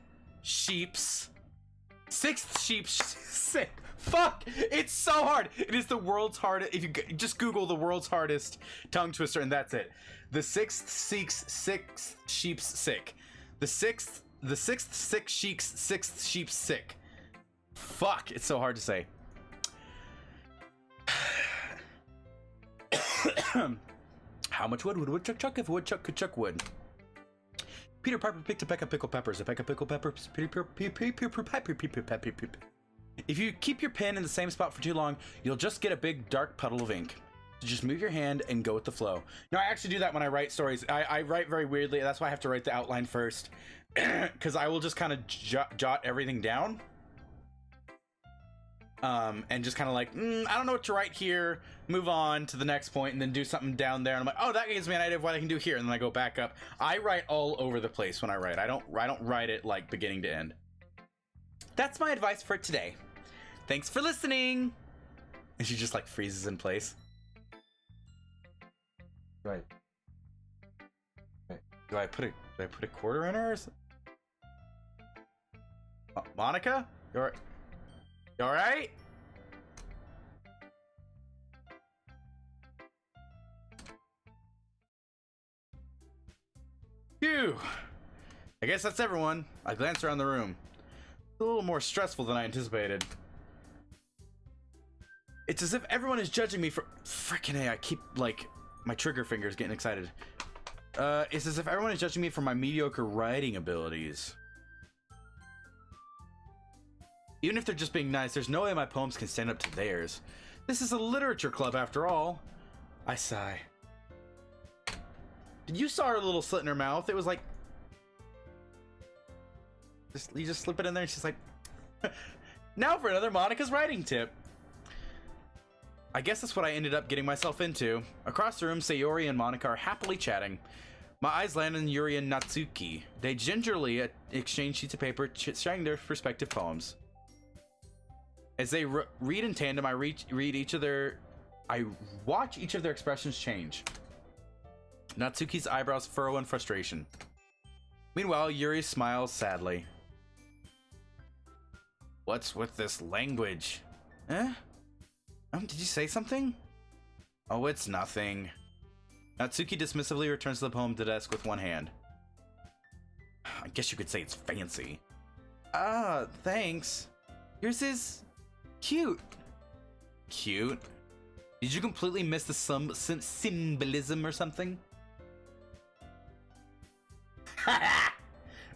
Fuck! It's so hard! It is the world's hardest... If you just Google the world's hardest tongue twister and that's it. The sixth sheep's sick. The sixth sheep's sick. Fuck, it's so hard to say. How much wood would a woodchuck chuck if a woodchuck could chuck wood? Peter Piper picked a peck of pickled peppers. A peck of pickled peppers. If you keep your pen in the same spot for too long, you'll just get a big dark puddle of ink. So just move your hand and go with the flow. No, I actually do that when I write stories. I write very weirdly. That's why I have to write the outline first. Because I will just kind of jot everything down. and just kind of like, I don't know what to write here, move on to the next point, and then do something down there, and I'm like, oh, that gives me an idea of what I can do here, and then I go back up. I write all over the place when I write. I don't write it like beginning to end. That's my advice for today. Thanks for listening. And she just like freezes in place. Right. Do I put a quarter in her? Or something? Monica, you all right? Phew. I guess that's everyone. I glance around the room. It's a little more stressful than I anticipated. It's as if everyone is judging me for... Frickin' A, I keep, like... My trigger finger's getting excited. It's as if everyone is judging me for my mediocre writing abilities. Even if they're just being nice, there's no way my poems can stand up to theirs. This is a literature club after all. I sigh. You saw her little slit in her mouth. It was like... You just slip it in there and she's like... Now for another Monica's writing tip. I guess that's what I ended up getting myself into. Across the room, Sayori and Monica are happily chatting. My eyes land on Yuri and Natsuki. They gingerly exchange sheets of paper, sharing their respective poems. As they read in tandem, I watch each of their expressions change. Natsuki's eyebrows furrow in frustration. Meanwhile, Yuri smiles sadly. What's with this language? Eh? Did you say something? Oh, it's nothing. Natsuki dismissively returns the poem to the desk with one hand. I guess you could say it's fancy. Ah, thanks. Yours is... cute. Cute? Did you completely miss the symbolism or something?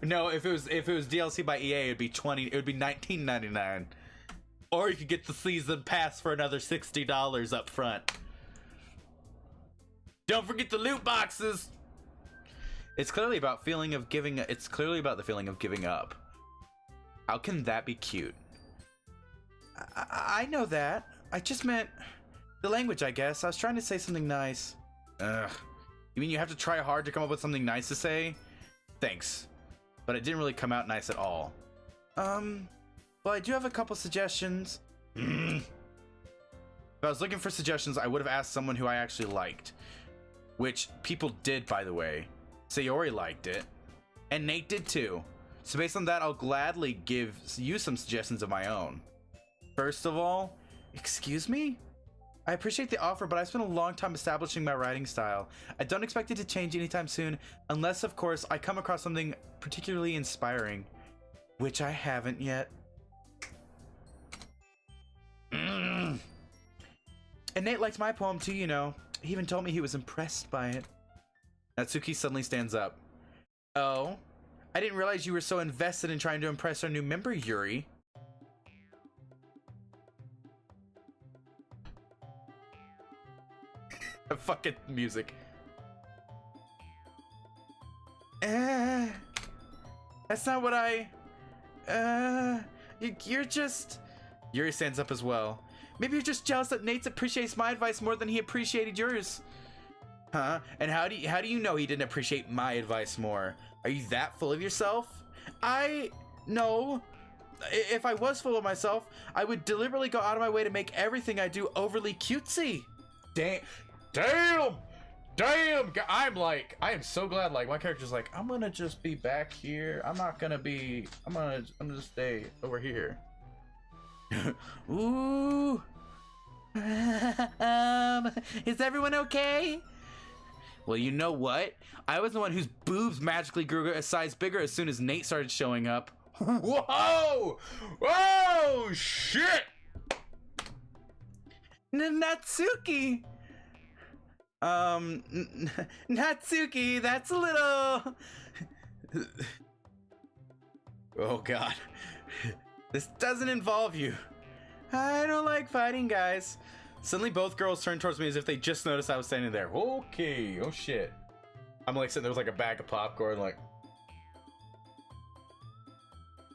No, if it was DLC by EA, it'd be $19.99. Or you could get the season pass for another $60 up front. Don't forget the loot boxes. It's clearly about the feeling of giving up. How can that be cute? I know that. I just meant the language, I guess. I was trying to say something nice. Ugh. You mean you have to try hard to come up with something nice to say? Thanks. But it didn't really come out nice at all. Well, I do have a couple suggestions. If I was looking for suggestions, I would have asked someone who I actually liked. Which people did, by the way. Sayori liked it. And Nate did too. So based on that, I'll gladly give you some suggestions of my own. First of all, excuse me? I appreciate the offer, but I spent a long time establishing my writing style. I don't expect it to change anytime soon, unless, of course, I come across something particularly inspiring. Which I haven't yet. And Nate liked my poem too, you know. He even told me he was impressed by it. Natsuki suddenly stands up. Oh? I didn't realize you were so invested in trying to impress our new member, Yuri. Fucking music. That's not what I... You're just... Yuri stands up as well. Maybe you're just jealous that Nate appreciates my advice more than he appreciated yours. Huh? And how do you know he didn't appreciate my advice more? Are you that full of yourself? No. If I was full of myself, I would deliberately go out of my way to make everything I do overly cutesy. Damn! I am so glad, like, my character's like, I'm gonna just be back here. I'm gonna just stay over here. Ooh. Is everyone okay? Well, you know what? I was the one whose boobs magically grew a size bigger as soon as Nate started showing up. Whoa! Whoa! Shit! Natsuki! Natsuki, that's a little... Oh, God. This doesn't involve you. I don't like fighting, guys. Suddenly, both girls turned towards me as if they just noticed I was standing there. Okay, oh shit. I'm like sitting there with like a bag of popcorn, like...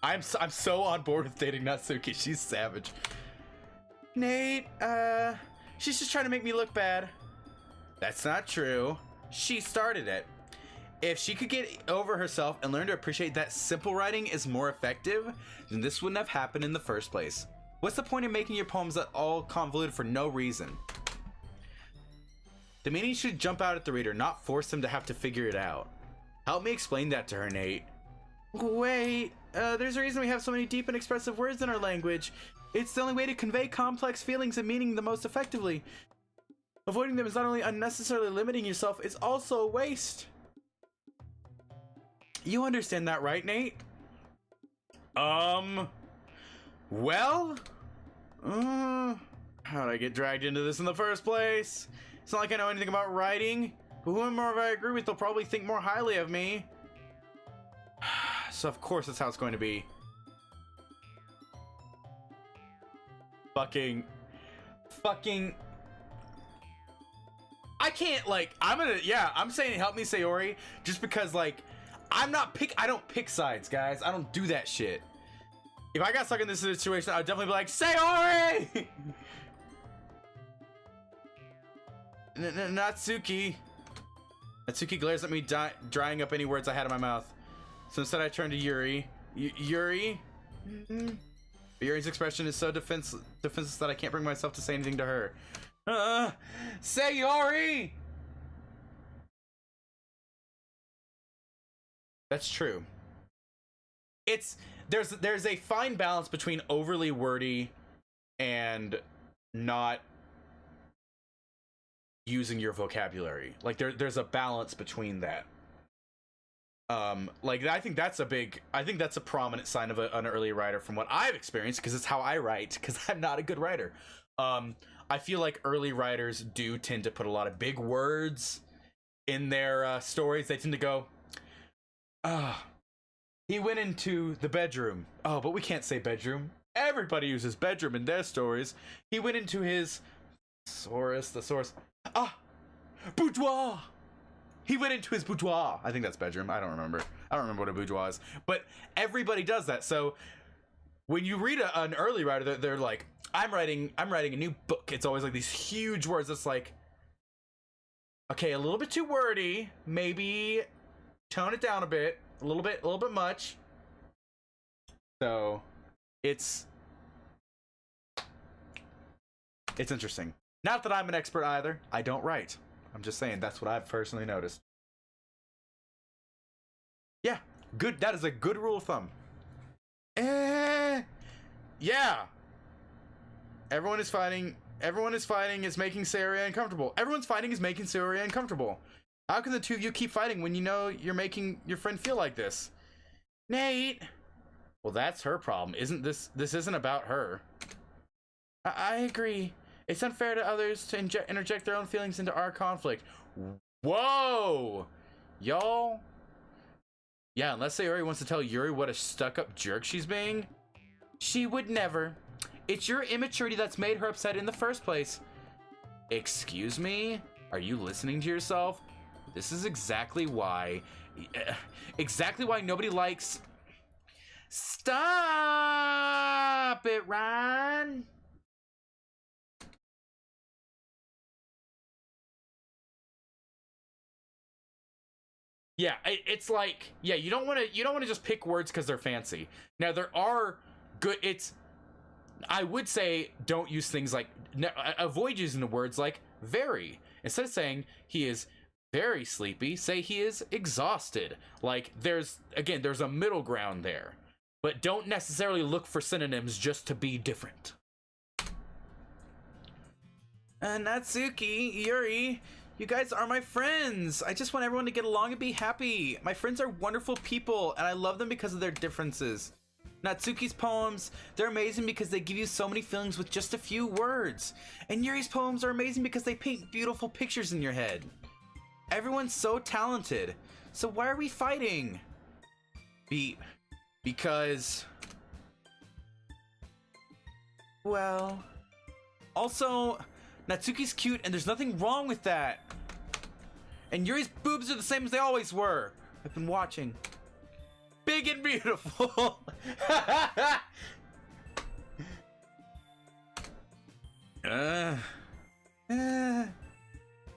I'm so on board with dating Natsuki. She's savage. Nate, she's just trying to make me look bad. That's not true. She started it. If she could get over herself and learn to appreciate that simple writing is more effective, then this wouldn't have happened in the first place. What's the point of making your poems at all convoluted for no reason? The meaning should jump out at the reader, not force them to have to figure it out. Help me explain that to her, Nate. Wait, there's a reason we have so many deep and expressive words in our language. It's the only way to convey complex feelings and meaning the most effectively. Avoiding them is not only unnecessarily limiting yourself, it's also a waste. You understand that, right, Nate? Well? How'd I get dragged into this in the first place? It's not like I know anything about writing, but whoever I agree with, they'll probably think more highly of me. So of course that's how it's going to be. Fucking. I can't, like, I'm saying help me, Sayori, just because, like, I don't pick sides, guys. I don't do that shit. If I got stuck in this situation, I'd definitely be like, Sayori! Natsuki. Natsuki glares at me, drying up any words I had in my mouth. So instead I turn to Yuri. Yuri? Yuri's expression is so defenseless that I can't bring myself to say anything to her. Sayori! That's true. There's a fine balance between overly wordy and not using your vocabulary. Like there's a balance between that. Like I think that's a prominent sign of an early writer from what I've experienced, because it's how I write, because I'm not a good writer. I feel like early writers do tend to put a lot of big words in their stories. They tend to go, he went into the bedroom. Oh, but we can't say bedroom. Everybody uses bedroom in their stories. He went into his the boudoir. He went into his boudoir. I think that's bedroom. I don't remember what a boudoir is. But everybody does that. So when you read an early writer, they're like, I'm writing a new book. It's always like these huge words. It's like, okay, a little bit too wordy. Maybe tone it down a bit. A little bit much. So it's interesting. Not that I'm an expert either. I don't write. I'm just saying that's what I've personally noticed. Yeah, good. That is a good rule of thumb. Yeah. Everyone is fighting is making Sayori uncomfortable. Everyone's fighting is making Sayori uncomfortable. How can the two of you keep fighting when you know you're making your friend feel like this? Nate. Well, that's her problem. This isn't about her. I agree. It's unfair to others to interject their own feelings into our conflict. Whoa! Y'all? Yeah, unless Sayori wants to tell Yuri what a stuck-up jerk she's being. She would never. It's your immaturity that's made her upset in the first place. Excuse me? Are you listening to yourself? This is exactly why nobody likes... Stop it, Ryan! Yeah, it's like, yeah, you don't want to just pick words because they're fancy. Now there are good. I would say don't use things like, avoid using the words like very. Instead of saying he is very sleepy, say he is exhausted. Like there's a middle ground there, but don't necessarily look for synonyms just to be different. Natsuki, Yuri. You guys are my friends. I just want everyone to get along and be happy. My friends are wonderful people, and I love them because of their differences. Natsuki's poems, they're amazing because they give you so many feelings with just a few words. And Yuri's poems are amazing because they paint beautiful pictures in your head. Everyone's so talented. So why are we fighting? Because... Well... Also... Natsuki's cute, and there's nothing wrong with that. And Yuri's boobs are the same as they always were. I've been watching. Big and beautiful.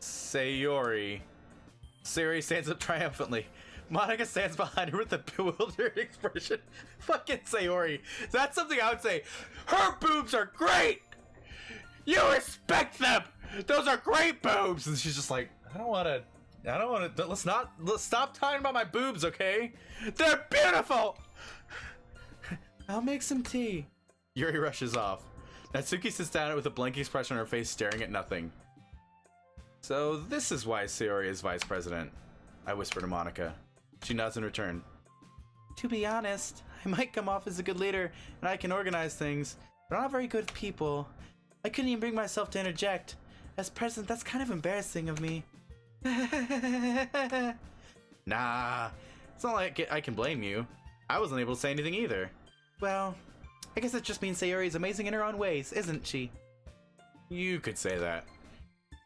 Sayori. Sayori stands up triumphantly. Monica stands behind her with a bewildered expression. Fucking Sayori. That's something I would say. Her boobs are great! You respect them! Those are great boobs! And she's just like, I don't wanna, let's stop talking about my boobs, okay? They're beautiful! I'll make some tea. Yuri rushes off. Natsuki sits down with a blank expression on her face, staring at nothing. So this is why Sayori is vice president, I whisper to Monica. She nods in return. To be honest, I might come off as a good leader, and I can organize things, but I'm not very good with people. I couldn't even bring myself to interject. As president, that's kind of embarrassing of me. Nah, it's not like I can blame you. I wasn't able to say anything either. Well, I guess that just means Sayori is amazing in her own ways, isn't she? You could say that.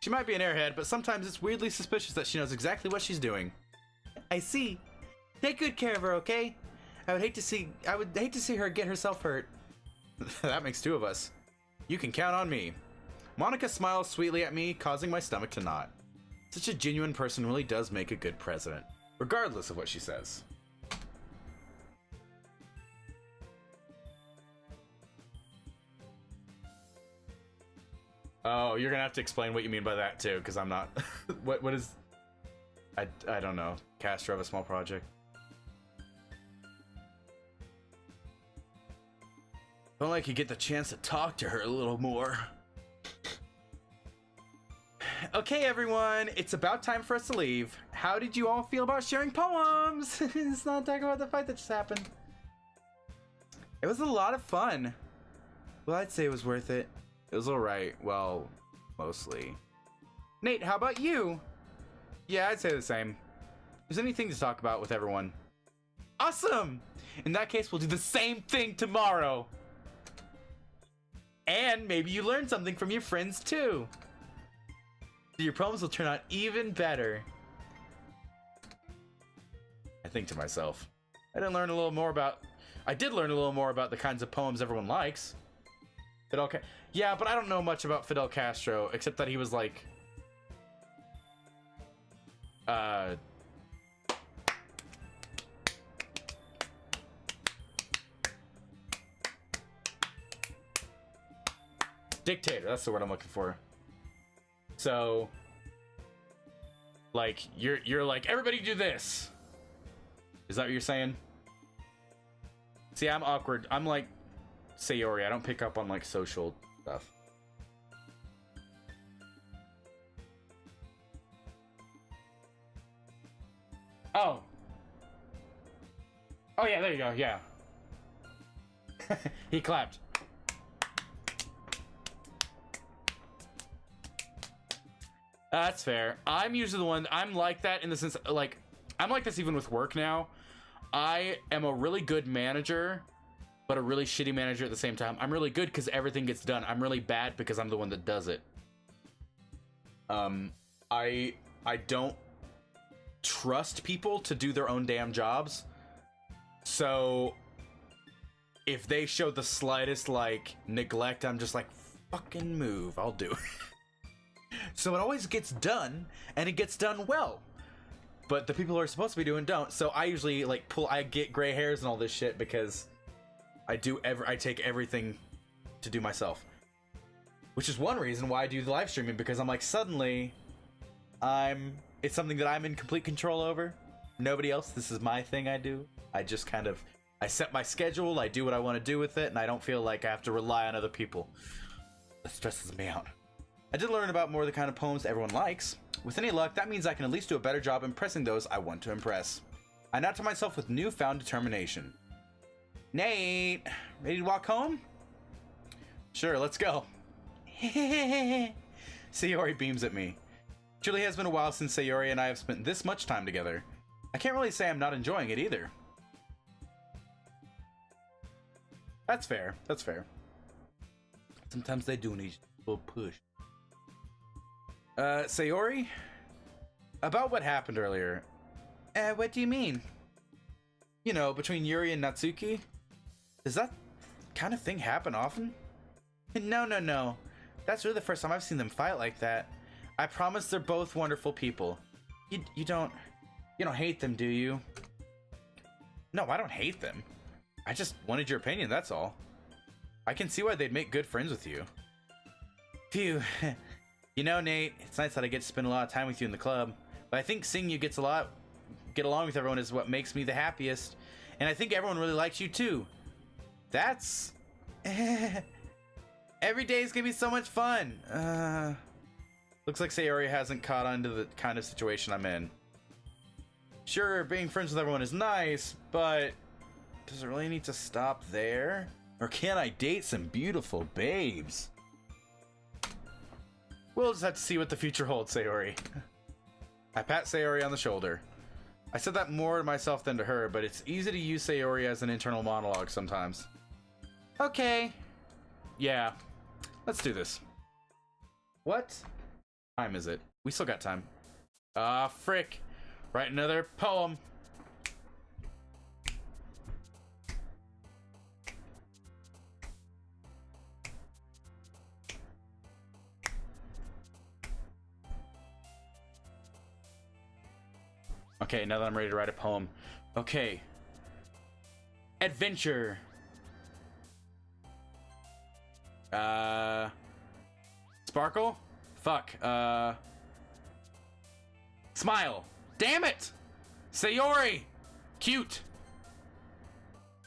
She might be an airhead, but sometimes it's weirdly suspicious that she knows exactly what she's doing. I see. Take good care of her, okay? I would hate to see her get herself hurt. That makes two of us. You can count on me. Monica smiles sweetly at me, causing my stomach to knot. Such a genuine person really does make a good president, regardless of what she says. Oh, you're gonna have to explain what you mean by that too, because I'm not. What is? I don't know. Castro of a small project. Don't like you get the chance to talk to her a little more. Okay, everyone, it's about time for us to leave. How did you all feel about sharing poems? Let's not talk about the fight that just happened. It was a lot of fun. Well, I'd say it was worth it. It was alright. Well, mostly. Nate, how about you? Yeah, I'd say the same. There's anything to talk about with everyone. Awesome! In that case, we'll do the same thing tomorrow. And maybe you learn something from your friends too. Your poems will turn out even better. I think to myself, I did learn a little more about the kinds of poems everyone likes. Fidel yeah, but I don't know much about Fidel Castro, except that he was like... dictator, that's the word I'm looking for. So... like, you're like, everybody do this! Is that what you're saying? See, I'm awkward. I'm like Sayori. I don't pick up on like social stuff. Oh. Oh yeah, there you go. Yeah. He clapped. That's fair. I'm usually the one. I'm like that in the sense, like, I'm like this even with work now. I am a really good manager, but a really shitty manager at the same time. I'm really good because everything gets done. I'm really bad because I'm the one that does it. I don't trust people to do their own damn jobs. So if they show the slightest like neglect, I'm just like, fucking move, I'll do it. So it always gets done, and it gets done well. But the people who are supposed to be doing don't. So I usually like I get gray hairs and all this shit because I take everything to do myself. Which is one reason why I do the live streaming, because I'm like, suddenly it's something that I'm in complete control over. Nobody else. This is my thing I do. I just kind of, I set my schedule, I do what I want to do with it, and I don't feel like I have to rely on other people. That stresses me out. I did learn about more of the kind of poems everyone likes. With any luck, that means I can at least do a better job impressing those I want to impress. I nod to myself with newfound determination. Nate, ready to walk home? Sure, let's go. Sayori beams at me. It truly has been a while since Sayori and I have spent this much time together. I can't really say I'm not enjoying it either. That's fair, that's fair. Sometimes they do need a little push. Sayori? About what happened earlier. What do you mean? You know, between Yuri and Natsuki? Does that kind of thing happen often? No. That's really the first time I've seen them fight like that. I promise they're both wonderful people. You don't hate them, do you? No, I don't hate them. I just wanted your opinion, that's all. I can see why they'd make good friends with you. Phew. You know, Nate, it's nice that I get to spend a lot of time with you in the club, but I think seeing you get along with everyone is what makes me the happiest. And I think everyone really likes you too. That's... Every day is gonna be so much fun. Looks like Sayori hasn't caught on to the kind of situation I'm in. Sure, being friends with everyone is nice, but does it really need to stop there? Or can I date some beautiful babes? We'll just have to see what the future holds, Sayori. I pat Sayori on the shoulder. I said that more to myself than to her, but it's easy to use Sayori as an internal monologue sometimes. Okay. Yeah. Let's do this. What time is it? We still got time. Ah, frick. Write another poem. Okay, now that I'm ready to write a poem. Okay. Adventure. Sparkle? Fuck. Smile. Damn it! Sayori! Cute.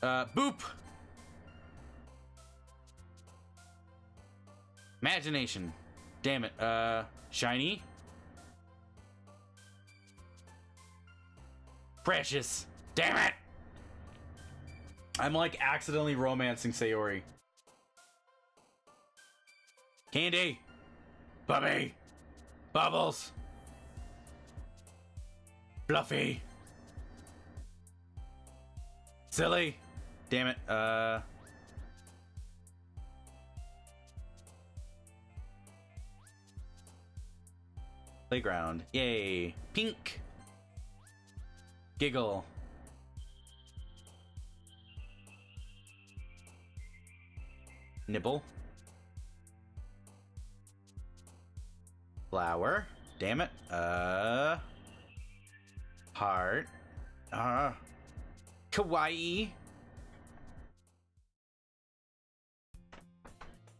Boop. Imagination. Damn it. Shiny. Precious. Damn it! I'm like accidentally romancing Sayori. Candy. Bubby. Bubbles. Fluffy. Silly. Damn it. Playground. Yay. Pink. Giggle. Nibble. Flower. Damn it. Heart. Kawaii.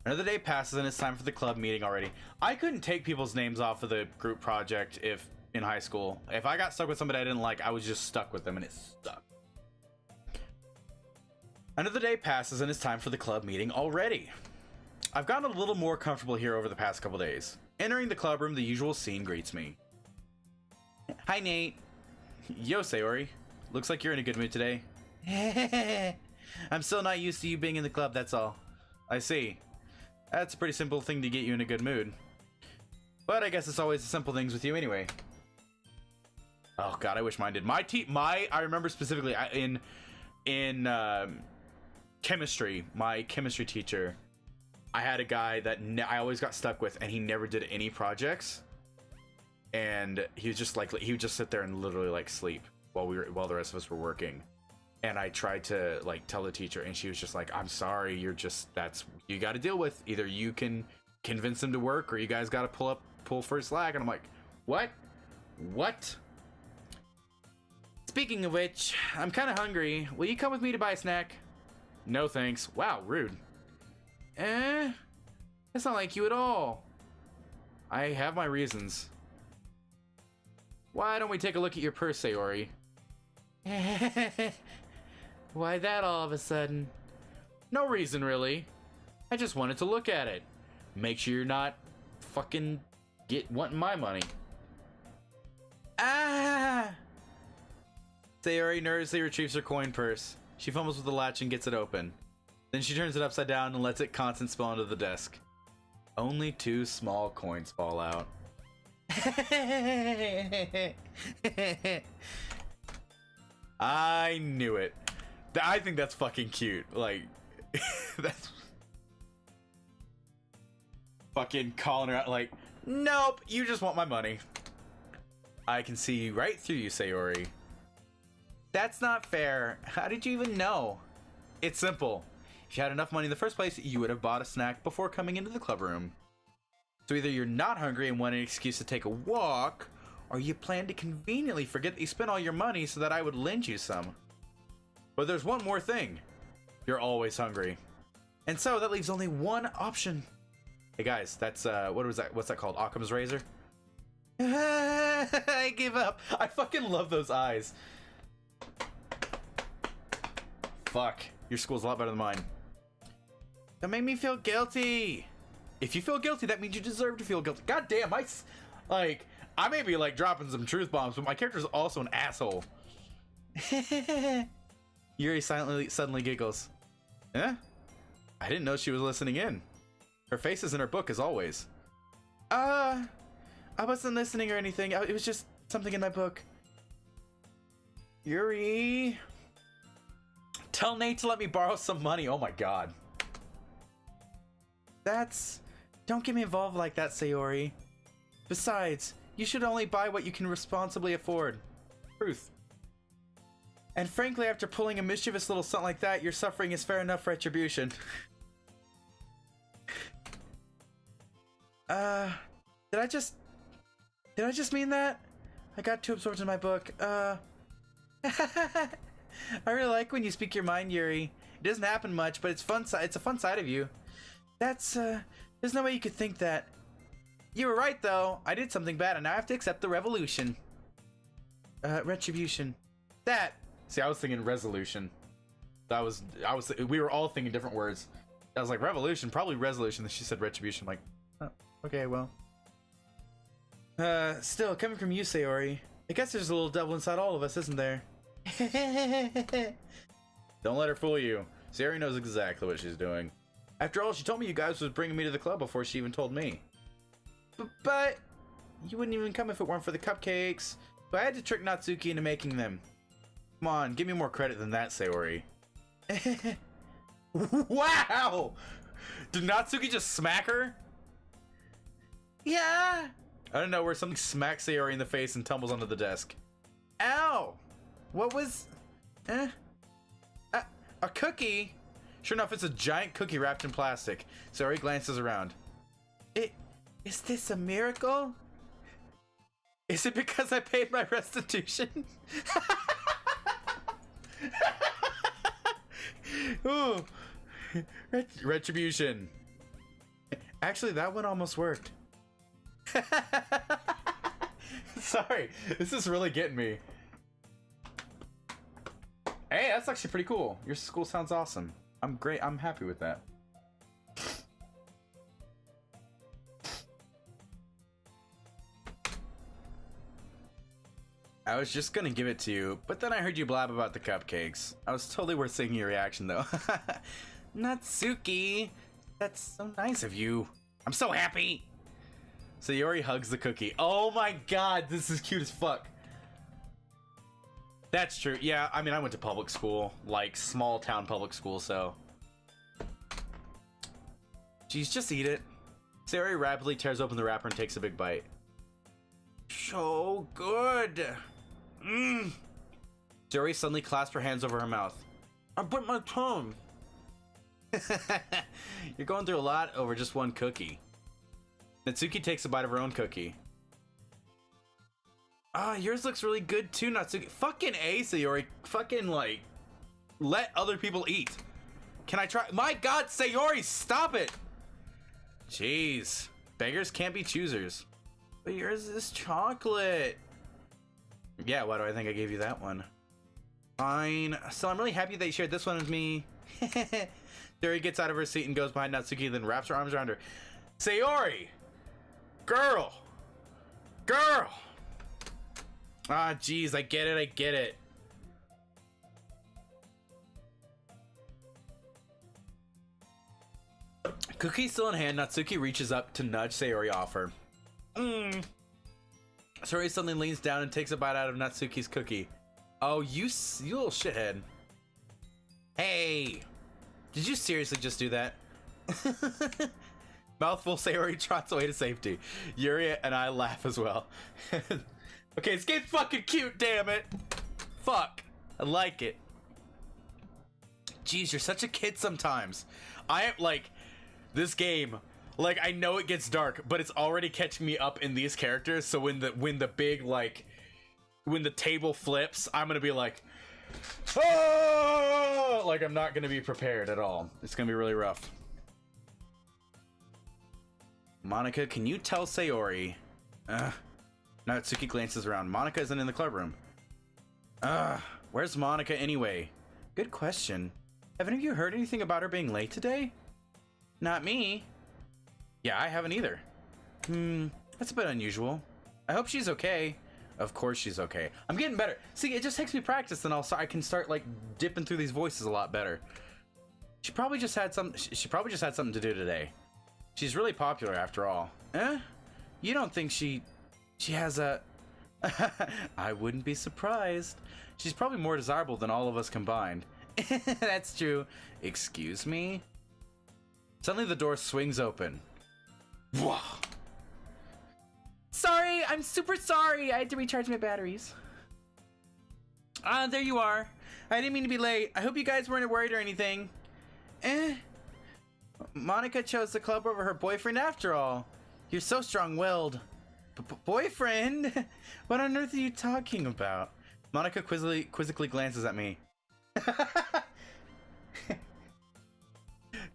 Another day passes and it's time for the club meeting already. I couldn't take people's names off of the group project in high school. If I got stuck with somebody I didn't like, I was just stuck with them and it stuck. Another day passes and it's time for the club meeting already. I've gotten a little more comfortable here over the past couple days. Entering the club room, the usual scene greets me. Hi, Nate. Yo, Sayori. Looks like you're in a good mood today. I'm still not used to you being in the club, that's all. I see. That's a pretty simple thing to get you in a good mood. But I guess it's always the simple things with you anyway. Oh god, I wish mine did. I remember specifically in chemistry, my chemistry teacher, I had a guy that I always got stuck with, and he never did any projects. And he was just like, he would just sit there and literally like sleep while the rest of us were working. And I tried to like tell the teacher, and she was just like, I'm sorry, that's you got to deal with. Either you can convince him to work, or you guys got to pull for his slack. And I'm like, what? Speaking of which, I'm kind of hungry. Will you come with me to buy a snack? No thanks. Wow, rude. That's not like you at all. I have my reasons. Why don't we take a look at your purse, Sayori? Why that all of a sudden? No reason, really. I just wanted to look at it. Make sure you're not fucking wanting my money. Ah! Sayori nervously retrieves her coin purse. She fumbles with the latch and gets it open. Then she turns it upside down and lets it constant spill onto the desk. Only 2 small coins fall out. I knew it. I think that's fucking cute. Like, that's fucking calling her out like, nope, you just want my money. I can see right through you, Sayori. That's not fair. How did you even know? It's simple. If you had enough money in the first place, you would have bought a snack before coming into the club room. So either you're not hungry and want an excuse to take a walk, or you plan to conveniently forget that you spent all your money so that I would lend you some. But there's one more thing. You're always hungry. And so that leaves only one option. Hey guys, that's, what was that? What's that called? Occam's razor? I give up. I fucking love those eyes. Fuck. Your school's a lot better than mine. Don't make me feel guilty. If you feel guilty, that means you deserve to feel guilty. God damn, I may be like dropping some truth bombs, but my character's also an asshole. Yuri suddenly giggles. Eh? I didn't know she was listening in. Her face is in her book as always. I wasn't listening or anything. It was just something in my book. Yuri. Tell Nate to let me borrow some money. Oh my god. Don't get me involved like that, Sayori. Besides, you should only buy what you can responsibly afford. Truth. And frankly, after pulling a mischievous little stunt like that, your suffering is fair enough retribution. Did I just mean that? I got too absorbed in my book. I really like when you speak your mind, Yuri. It doesn't happen much, but it's a fun side of you. There's no way you could think that. You were right, though. I did something bad, and now I have to accept the revolution. Retribution. See, I was thinking resolution. We were all thinking different words. I was like, revolution, probably resolution. Then she said retribution. I'm like, oh, okay, well. Still, coming from you, Sayori, I guess there's a little devil inside all of us, isn't there? Don't let her fool you. Sayori knows exactly what she's doing. After all, she told me you guys was bringing me to the club before she even told me. But you wouldn't even come if it weren't for the cupcakes. So I had to trick Natsuki into making them. Come on, give me more credit than that, Sayori. Wow! Did Natsuki just smack her? Yeah! I don't know where something smacks Sayori in the face and tumbles onto the desk. Ow! What was... a cookie? Sure enough, it's a giant cookie wrapped in plastic. Sayori glances around. Is this a miracle? Is it because I paid my restitution? Ooh. Retribution. Actually, that one almost worked. Sorry, this is really getting me. Hey, that's actually pretty cool. Your school sounds awesome. I'm great. I'm happy with that. I was just gonna give it to you, but then I heard you blab about the cupcakes. I was totally worth seeing your reaction, though. Natsuki, that's so nice of you. I'm so happy. Sayori hugs the cookie. Oh my god, this is cute as fuck. That's true. Yeah, I mean, I went to public school, like small town public school, so. Jeez, just eat it. Sayori rapidly tears open the wrapper and takes a big bite. So good. Mmm. Sayori suddenly clasped her hands over her mouth. I bit my tongue. You're going through a lot over just one cookie. Natsuki takes a bite of her own cookie. Ah, yours looks really good too, Natsuki. Fucking A, Sayori. Fucking, like, let other people eat. Can I try? My god, Sayori, stop it! Jeez. Beggars can't be choosers. But yours is chocolate. Yeah, why do I think I gave you that one? Fine. So I'm really happy that you shared this one with me. Sayori gets out of her seat and goes behind Natsuki, then wraps her arms around her. Sayori! Girl! Girl! Ah, jeez, I get it. Cookie still in hand, Natsuki reaches up to nudge Sayori off her. Sayori suddenly leans down and takes a bite out of Natsuki's cookie. Oh, you little shithead. Hey! Did you seriously just do that? Mouthful, Sayori trots away to safety. Yuri and I laugh as well. Okay, this game's fucking cute, damn it. Fuck. I like it. Jeez, you're such a kid sometimes. I am, like, this game, Like, I know it gets dark, but it's already catching me up in these characters. So when the big, like, when the table flips, I'm gonna be like, oh! Like, I'm not gonna be prepared at all. It's gonna be really rough. Monica, can you tell Sayori? Natsuki glances around. Monica isn't in the club room. Where's Monica anyway? Good question. Have any of you heard anything about her being late today? Not me. Yeah, I haven't either. That's a bit unusual. I hope she's okay. Of course she's okay. I'm getting better. See, it just takes me practice, and I can start like dipping through these voices a lot better. She probably just had something to do today. She's really popular after all. You don't think she has a... I wouldn't be surprised. She's probably more desirable than all of us combined. That's true. Excuse me? Suddenly the door swings open. Whoa. Sorry, I'm super sorry. I had to recharge my batteries. There you are. I didn't mean to be late. I hope you guys weren't worried or anything. Monica chose the club over her boyfriend after all. You're so strong-willed. Boyfriend? What on earth are you talking about? Monica quizzically glances at me.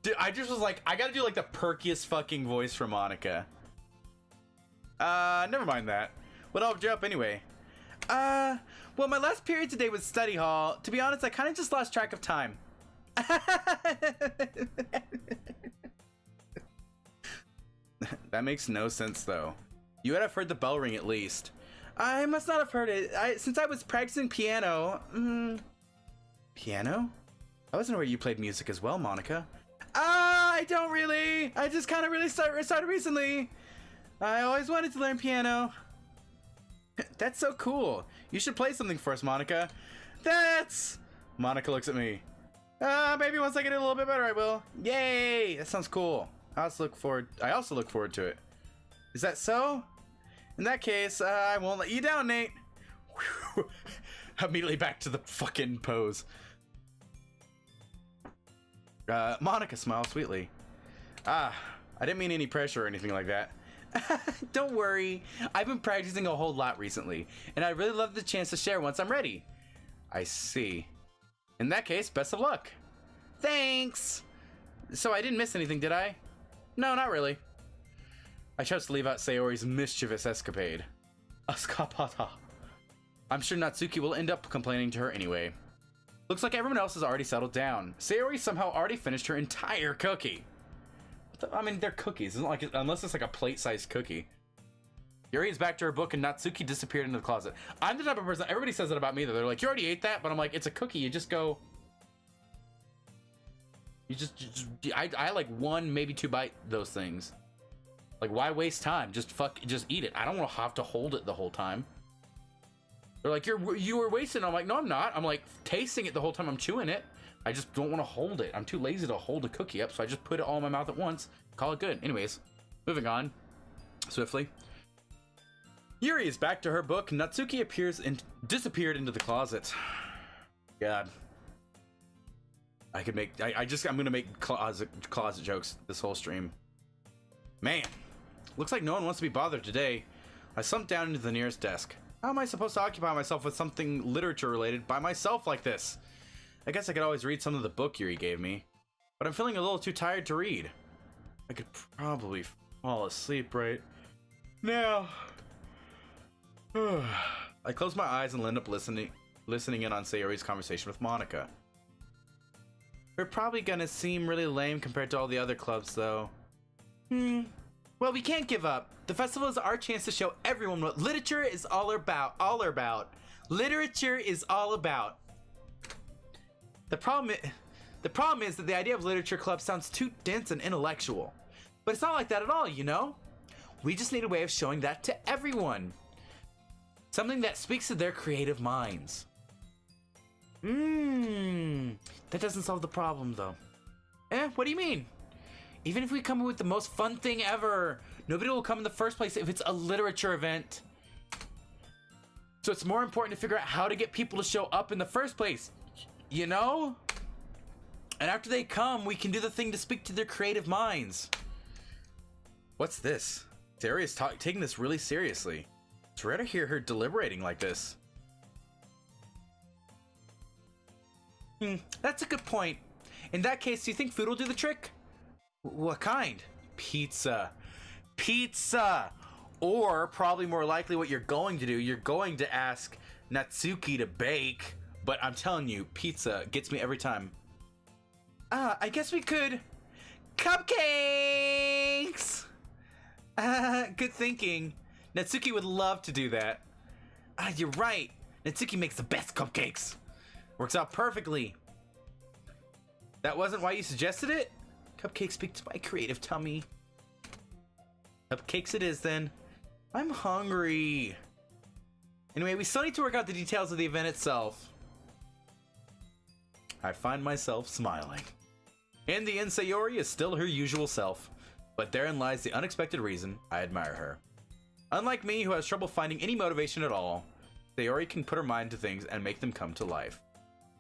Dude, I just was like, I gotta do like the perkiest fucking voice for Monica. Never mind that. What helped you up anyway? Well, my last period today was study hall. To be honest, I kind of just lost track of time. That makes no sense though. You would have heard the bell ring at least. I must not have heard it. Since I was practicing piano. Piano? I wasn't aware you played music as well, Monica. I don't really. I just kind of really started recently. I always wanted to learn piano. That's so cool. You should play something for us, Monica. Monica looks at me. Maybe once I get it a little bit better, I will. Yay! That sounds cool. I also look forward to it. Is that so? In that case, I won't let you down, Nate. Immediately back to the fucking pose. Monica smiles sweetly. I didn't mean any pressure or anything like that. Don't worry. I've been practicing a whole lot recently, and I'd really love the chance to share once I'm ready. I see. In that case, best of luck. Thanks! So I didn't miss anything, did I? No, not really. I chose to leave out Sayori's mischievous escapade. Escapata. I'm sure Natsuki will end up complaining to her anyway. Looks like everyone else has already settled down. Sayori somehow already finished her entire cookie. I mean, they're cookies. It's not like unless it's like a plate-sized cookie. Yuri is back to her book and Natsuki disappeared into the closet. I'm the type of person, everybody says that about me, that they're like, you already ate that? But I'm like, it's a cookie. You just go... I like one, maybe two bite those things. Like, why waste time? Just eat it. I don't want to have to hold it the whole time. They're like, you were wasting it. I'm like, no, I'm not. I'm like tasting it the whole time I'm chewing it. I just don't want to hold it. I'm too lazy to hold a cookie up, so I just put it all in my mouth at once. Call it good. Anyways, moving on swiftly. Yuri is back to her book. Natsuki appears and disappeared into the closet. God. I'm gonna make closet jokes this whole stream. Man, looks like no one wants to be bothered today. I slumped down into the nearest desk. How am I supposed to occupy myself with something literature related by myself like this? I guess I could always read some of the book Yuri gave me, but I'm feeling a little too tired to read. I could probably fall asleep right now. I close my eyes and end up listening in on Sayori's conversation with Monica. We're probably gonna seem really lame compared to all the other clubs, though. Well, we can't give up. The festival is our chance to show everyone what literature is all about. Literature is all about. The problem is that the idea of literature club sounds too dense and intellectual. But it's not like that at all, you know? We just need a way of showing that to everyone. Something that speaks to their creative minds. That doesn't solve the problem, though. What do you mean? Even if we come up with the most fun thing ever, nobody will come in the first place if it's a literature event. So it's more important to figure out how to get people to show up in the first place. You know? And after they come, we can do the thing to speak to their creative minds. What's this? Sayori's taking this really seriously. It's rare to hear her deliberating like this. That's a good point. In that case, do you think food will do the trick? What kind? Pizza. Pizza! Or, probably more likely what you're going to do, you're going to ask Natsuki to bake. But I'm telling you, pizza gets me every time. I guess we could... Cupcakes! Good thinking. Natsuki would love to do that. You're right. Natsuki makes the best cupcakes. Works out perfectly. That wasn't why you suggested it? Cupcakes speak to my creative tummy. Cupcakes it is then. I'm hungry. Anyway, we still need to work out the details of the event itself. I find myself smiling. In the end, Sayori is still her usual self, but therein lies the unexpected reason I admire her. Unlike me, who has trouble finding any motivation at all, Sayori can put her mind to things and make them come to life.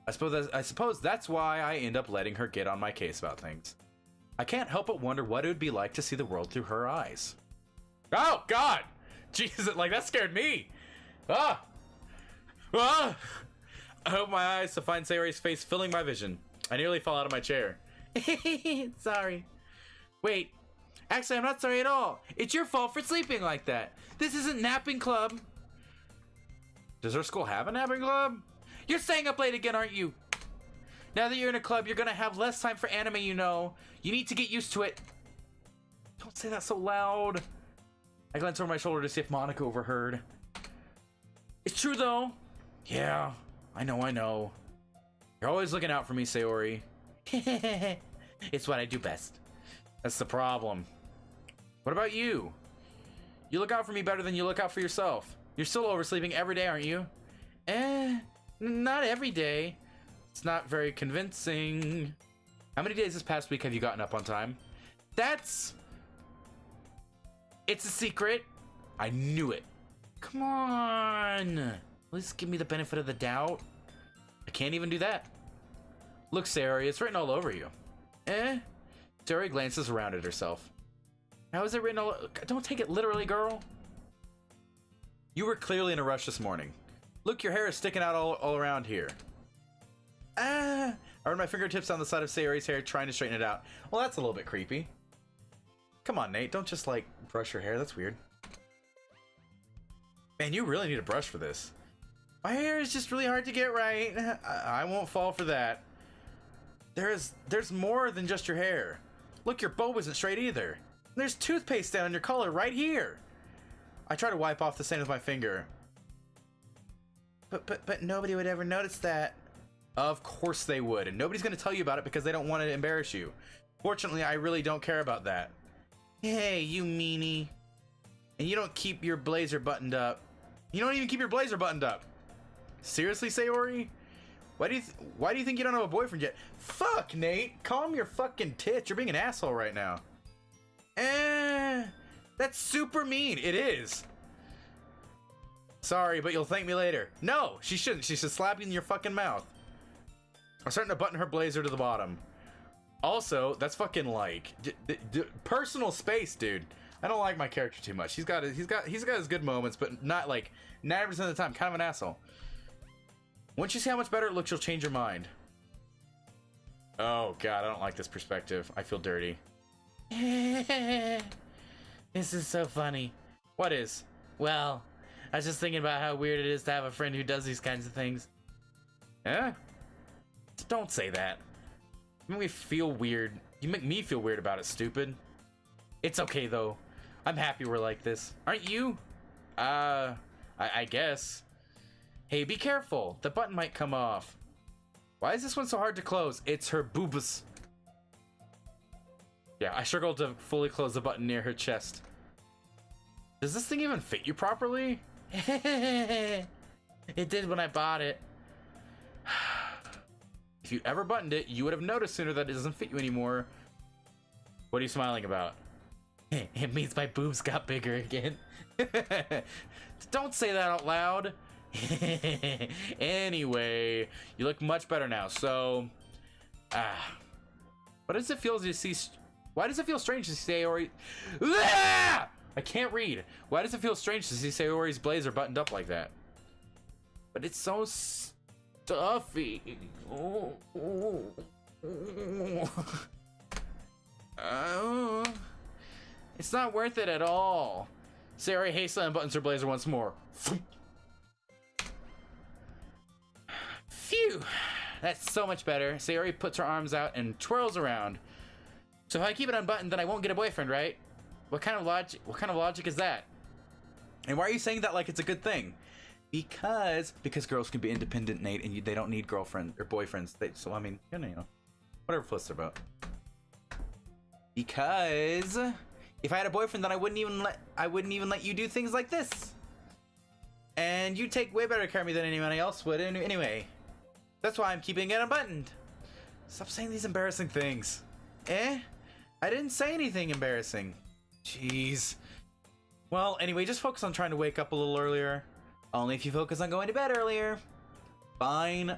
I suppose that's why I end up letting her get on my case about things. I can't help but wonder what it would be like to see the world through her eyes. Oh, God! Jesus, like, that scared me! Ah! Ah! I open my eyes to find Sayori's face filling my vision. I nearly fall out of my chair. Sorry. Wait. Actually, I'm not sorry at all. It's your fault for sleeping like that. This isn't napping club. Does our school have a napping club? You're staying up late again, aren't you? Now that you're in a club, you're gonna have less time for anime, you know. You need to get used to it. Don't say that so loud. I glance over my shoulder to see if Monica overheard. It's true, though. Yeah, I know. You're always looking out for me, Sayori. It's what I do best. That's the problem. What about you? You look out for me better than you look out for yourself. You're still oversleeping every day, aren't you? Not every day. It's not very convincing. How many days this past week have you gotten up on time? It's a secret. I knew it. Come on. At least give me the benefit of the doubt. I can't even do that. Look, Sayori, it's written all over you. Sayori glances around at herself. How is it written all... Don't take it literally, girl. You were clearly in a rush this morning. Look, your hair is sticking out all around here. I run my fingertips on the side of Sayori's hair, trying to straighten it out. Well, that's a little bit creepy. Come on, Nate. Don't just, like, brush your hair. That's weird. Man, you really need a brush for this. My hair is just really hard to get right. I won't fall for that. There's more than just your hair. Look, your bow isn't straight either. There's toothpaste down on your collar right here. I try to wipe off the stain with my finger. But nobody would ever notice that. Of course they would, and nobody's going to tell you about it because they don't want to embarrass you. Fortunately, I really don't care about that. Hey, you meanie. And you don't keep your blazer buttoned up. You don't even keep your blazer buttoned up. Seriously, Sayori? Why do you think you don't have a boyfriend yet? Fuck, Nate. Calm your fucking tits. You're being an asshole right now. That's super mean. It is. Sorry, but you'll thank me later. No, she shouldn't. She should slap you in your fucking mouth. I'm starting to button her blazer to the bottom. Also, that's fucking like personal space, dude. I don't like my character too much. He's got his good moments, but not like 90% of the time. Kind of an asshole. Once you see how much better it looks, you'll change your mind. Oh god, I don't like this perspective. I feel dirty. This is so funny. What is? Well, I was just thinking about how weird it is to have a friend who does these kinds of things. Yeah? Don't say that. You make me feel weird. You make me feel weird about it, stupid. It's okay, though. I'm happy we're like this. Aren't you? I guess. Hey, be careful. The button might come off. Why is this one so hard to close? It's her boobas. Yeah, I struggled to fully close the button near her chest. Does this thing even fit you properly? It did when I bought it. If you ever buttoned it, you would have noticed sooner that it doesn't fit you anymore. What are you smiling about? It means my boobs got bigger again. Don't say that out loud. Anyway, you look much better now, so... what does it feel to see Why does it feel strange to see Sayori? Ah! I can't read. Why does it feel strange to see Sayori's blazer buttoned up like that? But it's so stuffy. It's not worth it at all. Sayori hastily unbuttons her blazer once more. Phew. That's so much better. Sayori puts her arms out and twirls around. So if I keep it unbuttoned, then I won't get a boyfriend, right? What kind of logic is that? And why are you saying that like it's a good thing? Because girls can be independent, Nate, and they don't need girlfriends or boyfriends. So I mean, you know, whatever floats their boat. Because if I had a boyfriend, then I wouldn't even let you do things like this. And you take way better care of me than anyone else would. Anyway, that's why I'm keeping it unbuttoned. Stop saying these embarrassing things. I didn't say anything embarrassing. Jeez. Well, anyway, just focus on trying to wake up a little earlier. Only if you focus on going to bed earlier. Fine.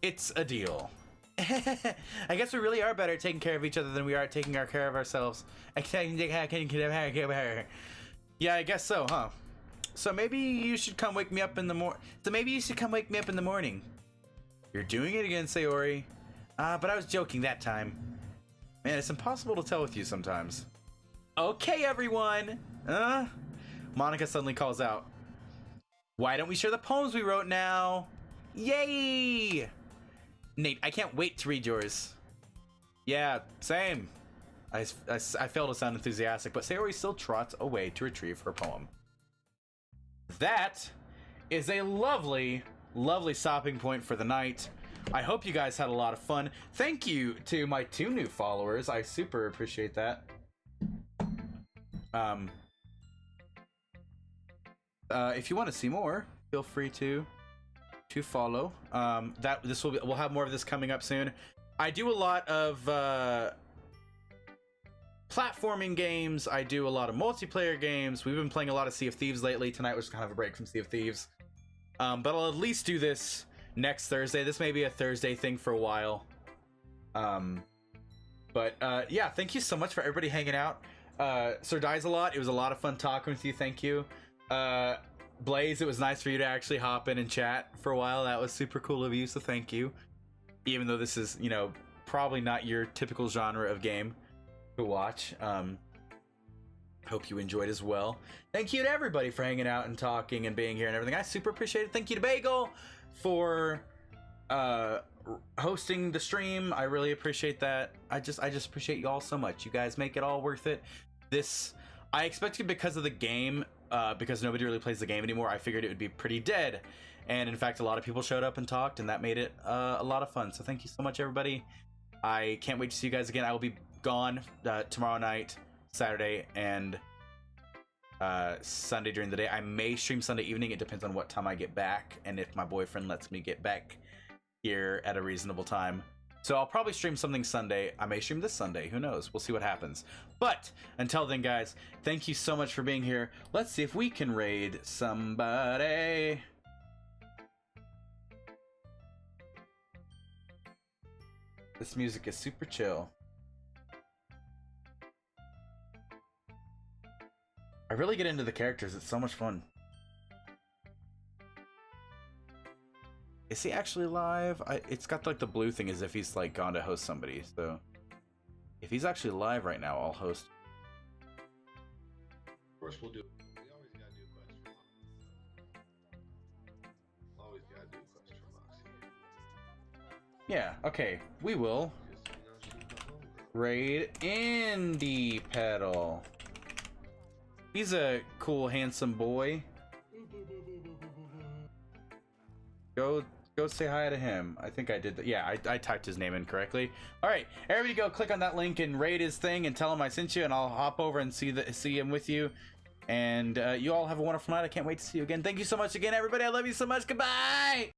It's a deal. I guess we really are better at taking care of each other than we are at taking care of ourselves. Yeah, I guess so, huh? So maybe you should come wake me up in the morning. You're doing it again, Sayori. But I was joking that time. Man, it's impossible to tell with you sometimes. Okay, everyone. Monica suddenly calls out. Why don't we share the poems we wrote now? Yay! Nate, I can't wait to read yours. Yeah, same. I fail to sound enthusiastic, but Sayori still trots away to retrieve her poem. That is a lovely, lovely stopping point for the night. I hope you guys had a lot of fun. Thank you to my 2 new followers. I super appreciate that. If you want to see more, feel free to follow. We'll have more of this coming up soon. I do a lot of platforming games. I do a lot of multiplayer games. We've been playing a lot of Sea of Thieves lately. Tonight was kind of a break from Sea of Thieves. But I'll at least do this next Thursday. This may be a Thursday thing for a while. Yeah, thank you so much for everybody hanging out. Sir Dies a lot. It was a lot of fun talking with you. Thank you. Blaze, it was nice for you to actually hop in and chat for a while. That was super cool of you, so thank you. Even though this is, you know, probably not your typical genre of game to watch. Hope you enjoyed as well. Thank you to everybody for hanging out and talking and being here and everything. I super appreciate it. Thank you to Bagel for hosting the stream. I really appreciate that. I just appreciate you all so much. You guys make it all worth it. I expected, because of the game, because nobody really plays the game anymore, I figured it would be pretty dead. And in fact, a lot of people showed up and talked, and that made it a lot of fun. So thank you so much, everybody. I can't wait to see you guys again. I will be gone tomorrow night, Saturday, and Sunday during the day. I may stream Sunday evening. It depends on what time I get back, and if my boyfriend lets me get back here at a reasonable time. So I'll probably stream something Sunday. I may stream this Sunday. Who knows? We'll see what happens. But until then, guys, thank you so much for being here. Let's see if we can raid somebody. This music is super chill. I really get into the characters. It's so much fun. Is he actually live? It's got like the blue thing as if he's like gone to host somebody. So if he's actually live right now, I'll host. Of course, we'll do. We always gotta do quests for Moxie. Always gotta do quests for Moxie. Yeah. Okay. We will raid Indie Pedal. He's a cool, handsome boy. Go say hi to him. I think I did that. Yeah, I typed his name in correctly. All right, everybody go click on that link and raid his thing and tell him I sent you, and I'll hop over and see him with you. And you all have a wonderful night. I can't wait to see you again. Thank you so much again, everybody. I love you so much. Goodbye.